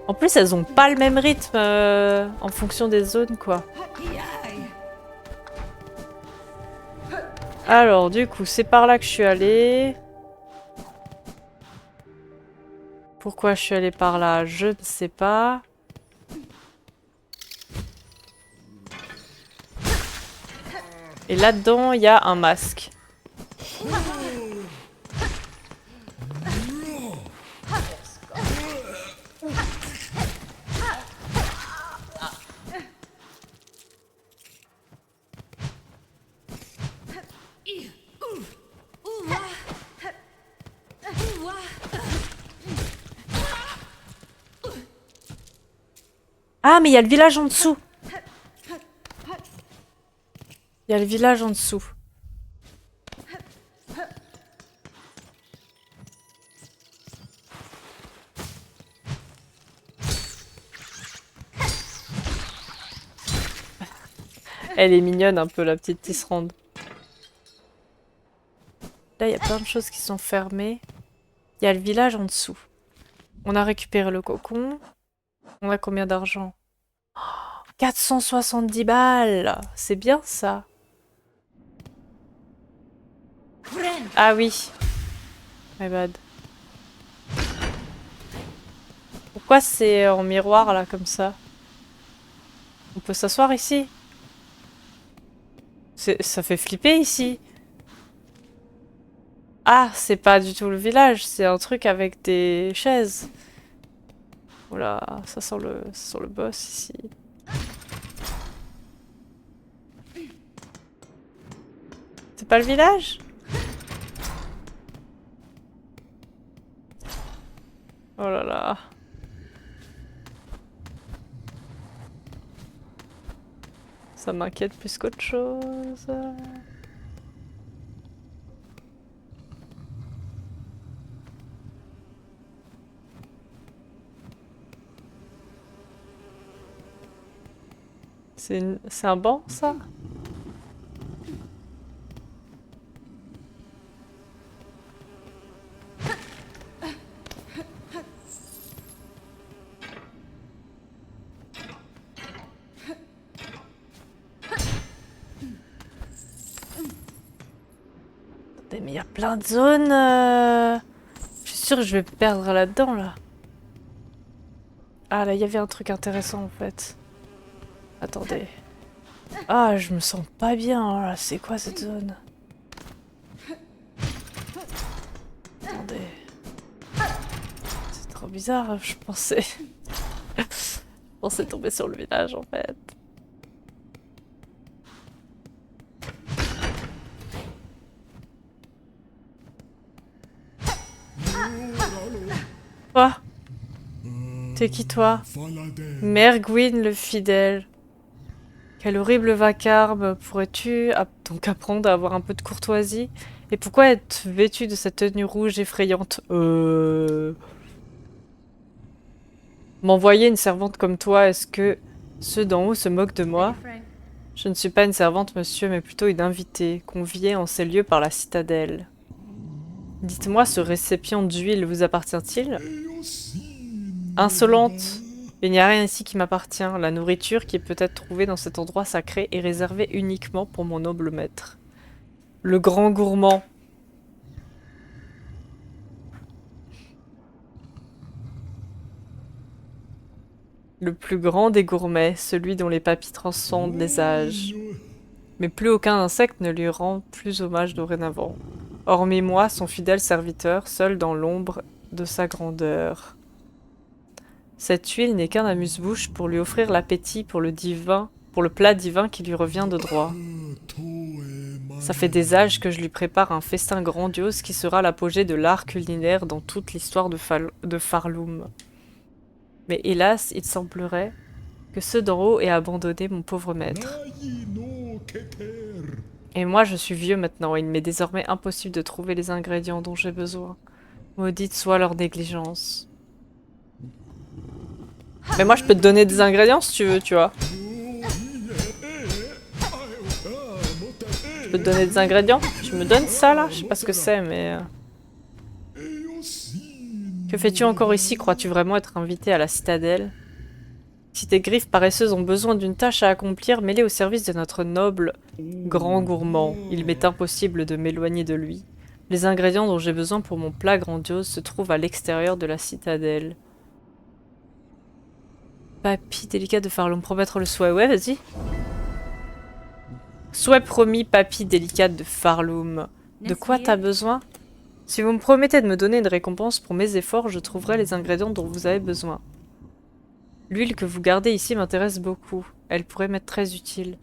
En plus, elles ont pas le même rythme en fonction des zones, quoi. Alors, du coup, c'est par là que je suis allée. Pourquoi je suis allée par là, je ne sais pas. Et là-dedans, il y a un masque. Ah, mais il y a le village en dessous. Il y a le village en dessous. Elle est mignonne un peu, la petite tisserande. Là, il y a plein de choses qui sont fermées. Il y a le village en dessous. On a récupéré le cocon. On a combien d'argent? 470 balles. C'est bien ça. Ah oui. My bad. Pourquoi c'est en miroir là comme ça? On peut s'asseoir ici? Ça fait flipper ici. Ah, c'est pas du tout le village, c'est un truc avec des chaises. Oula, ça sent le boss ici. C'est pas le village? Oh là là. Ça m'inquiète plus qu'autre chose. C'est un banc, ça? Mais il y a plein de zones. Je suis sûre que je vais me perdre là-dedans, là. Ah, là, il y avait un truc intéressant, en fait. Attendez. Ah, je me sens pas bien, oh là. C'est quoi cette zone? Attendez. C'est trop bizarre, je pensais... je pensais tomber sur le village, en fait. Quoi? T'es qui, toi? Mergwin le fidèle. Quel horrible vacarme. Pourrais-tu donc apprendre à avoir un peu de courtoisie? Et pourquoi être vêtu de cette tenue rouge effrayante? M'envoyer une servante comme toi, est-ce que ceux d'en haut se moquent de moi? Je ne suis pas une servante, monsieur, mais plutôt une invitée, conviée en ces lieux par la citadelle. Dites-moi, ce récipient d'huile vous appartient-il? Insolente! Il n'y a rien ici qui m'appartient. La nourriture qui est peut-être trouvée dans cet endroit sacré est réservée uniquement pour mon noble maître. Le grand gourmand. Le plus grand des gourmets, celui dont les papilles transcendent les âges. Mais plus aucun insecte ne lui rend plus hommage dorénavant. Hormis moi, son fidèle serviteur, seul dans l'ombre de sa grandeur. Cette huile n'est qu'un amuse-bouche pour lui offrir l'appétit pour le plat divin qui lui revient de droit. Ça fait des âges que je lui prépare un festin grandiose qui sera l'apogée de l'art culinaire dans toute l'histoire de Farloum. Mais hélas, il semblerait que ceux d'en haut aient abandonné mon pauvre maître. Et moi, je suis vieux maintenant, et il m'est désormais impossible de trouver les ingrédients dont j'ai besoin. Maudite soit leur négligence. Mais moi, je peux te donner des ingrédients si tu veux, tu vois. Je peux te donner des ingrédients? Tu me donnes ça, là? Je sais pas ce que c'est, mais... Que fais-tu encore ici? Crois-tu vraiment être invité à la citadelle? Si tes griffes paresseuses ont besoin d'une tâche à accomplir, mets-les au service de notre noble grand gourmand. Il m'est impossible de m'éloigner de lui. Les ingrédients dont j'ai besoin pour mon plat grandiose se trouvent à l'extérieur de la citadelle. Papy délicat de Farloum, promettre le souhait. Ouais, vas-y. Souhait promis, papy délicate de Farloum. De quoi t'as besoin? Si vous me promettez de me donner une récompense pour mes efforts, je trouverai les ingrédients dont vous avez besoin. L'huile que vous gardez ici m'intéresse beaucoup. Elle pourrait m'être très utile.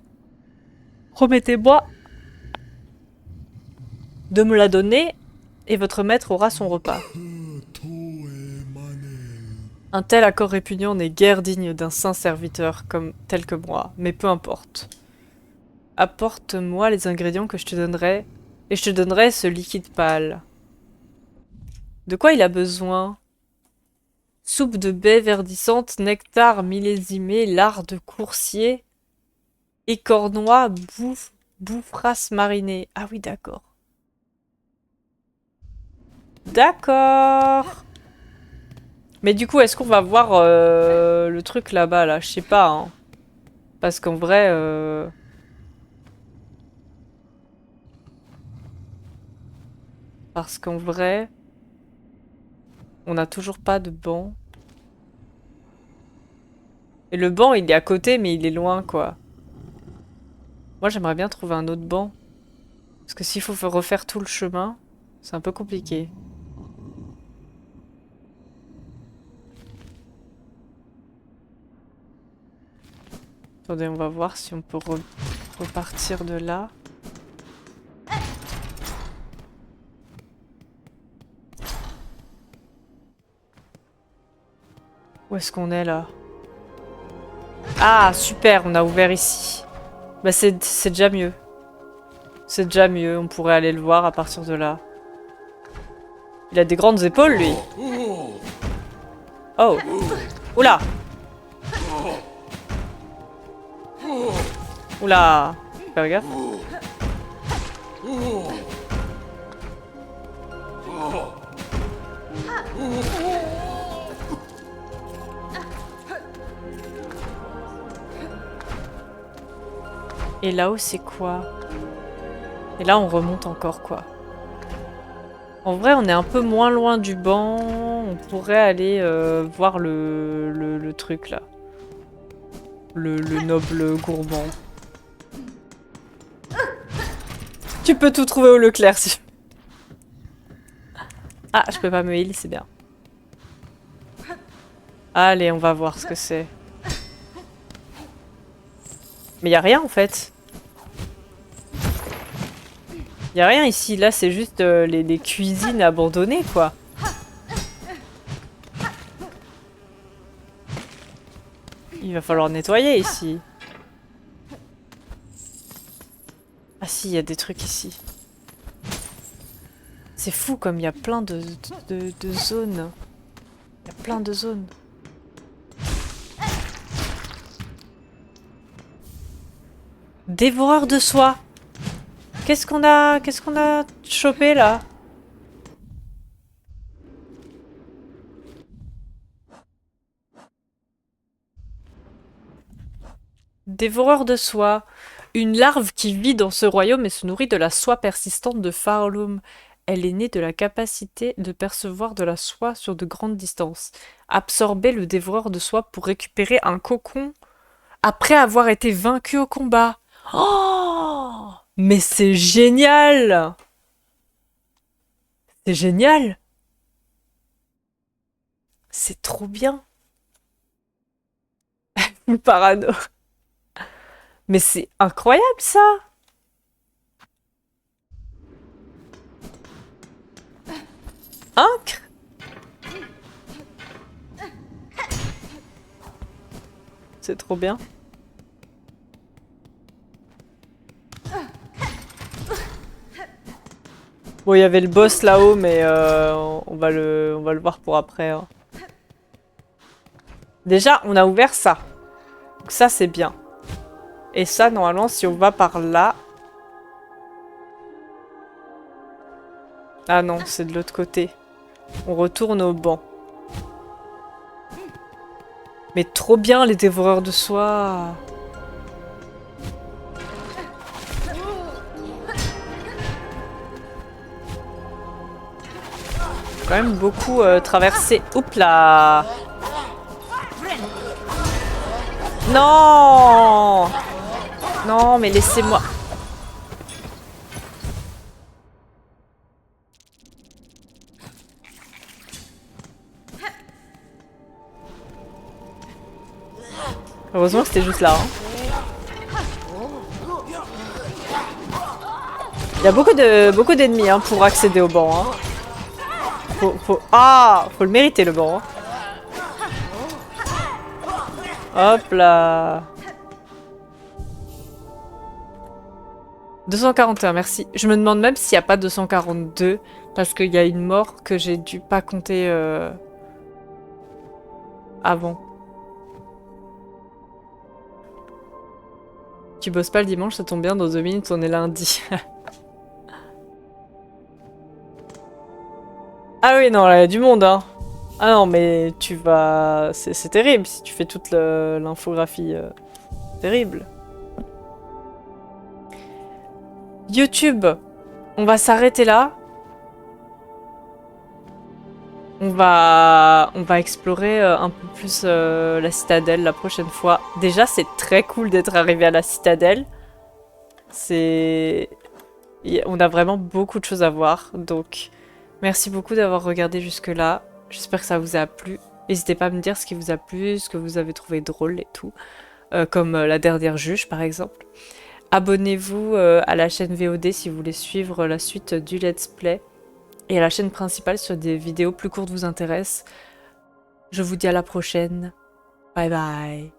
Promettez-moi de me la donner et votre maître aura son repas. Un tel accord répugnant n'est guère digne d'un saint serviteur tel que moi, mais peu importe. Apporte-moi les ingrédients que je te donnerai, et je te donnerai ce liquide pâle. De quoi il a besoin? Soupe de baie verdissante, nectar millésimé, lard de coursier, écornois, boufrasse marinée. Ah oui, d'accord. D'accord. Mais du coup, est-ce qu'on va voir le truc là-bas, là? Je sais pas, hein. Parce qu'en vrai... Parce qu'en vrai... On n'a toujours pas de banc. Et le banc, il est à côté, mais il est loin, quoi. Moi, j'aimerais bien trouver un autre banc. Parce que s'il faut refaire tout le chemin, c'est un peu compliqué. Attendez, on va voir si on peut repartir de là. Où est-ce qu'on est là? Ah, super, on a ouvert ici. Bah c'est déjà mieux. C'est déjà mieux, on pourrait aller le voir à partir de là. Il a des grandes épaules, lui. Oh. Oula. Oula. Fais gaffe. Et là-haut, c'est quoi? Et là, on remonte encore, quoi. En vrai, on est un peu moins loin du banc. On pourrait aller voir le truc, là. Le noble gourmand. Tu peux tout trouver au Leclerc, si... Ah, je peux pas me heal, c'est bien. Allez, on va voir ce que c'est. Mais y a rien, en fait. Y a rien ici, là c'est juste les cuisines abandonnées quoi. Il va falloir nettoyer ici. Ah si, il y a des trucs ici. C'est fou comme il y a plein de zones. Il y a plein de zones. Dévoreur de soi. Qu'est-ce qu'on a chopé là? Dévoreur de soie. Une larve qui vit dans ce royaume et se nourrit de la soie persistante de Farloom. Elle est née de la capacité de percevoir de la soie sur de grandes distances. Absorber le dévoreur de soie pour récupérer un cocon après avoir été vaincu au combat. Oh! Mais c'est génial! C'est génial! C'est trop bien! Parano. Mais c'est incroyable ça! Incre! C'est trop bien. Bon, il y avait le boss là-haut, mais on va le voir pour après. Hein. Déjà, on a ouvert ça. Donc ça, c'est bien. Et ça, normalement, si on va par là... Ah non, c'est de l'autre côté. On retourne au banc. Mais trop bien, les dévoreurs de soie. Quand même beaucoup traversé. Oups là. Non. Non, mais laissez-moi. Heureusement que c'était juste là. Hein. Il y a beaucoup d'ennemis hein, pour accéder au banc. Hein. Faut le mériter le banc. Hein. Hop là. 241, merci. Je me demande même s'il n'y a pas 242, parce qu'il y a une mort que j'ai dû pas compter avant. Tu bosses pas le dimanche, ça tombe bien, dans 2 minutes on est lundi. Ah oui, non, là, il y a du monde, hein. Ah non, mais tu vas... C'est terrible si tu fais toute l'infographie. Terrible. YouTube, on va s'arrêter là. On va explorer un peu plus la citadelle la prochaine fois. Déjà, c'est très cool d'être arrivé à la citadelle. On a vraiment beaucoup de choses à voir, donc merci beaucoup d'avoir regardé jusque-là. J'espère que ça vous a plu. N'hésitez pas à me dire ce qui vous a plu, ce que vous avez trouvé drôle et tout. Comme la dernière juge, par exemple. Abonnez-vous à la chaîne VOD si vous voulez suivre la suite du let's play. Et à la chaîne principale si des vidéos plus courtes vous intéressent. Je vous dis à la prochaine. Bye bye.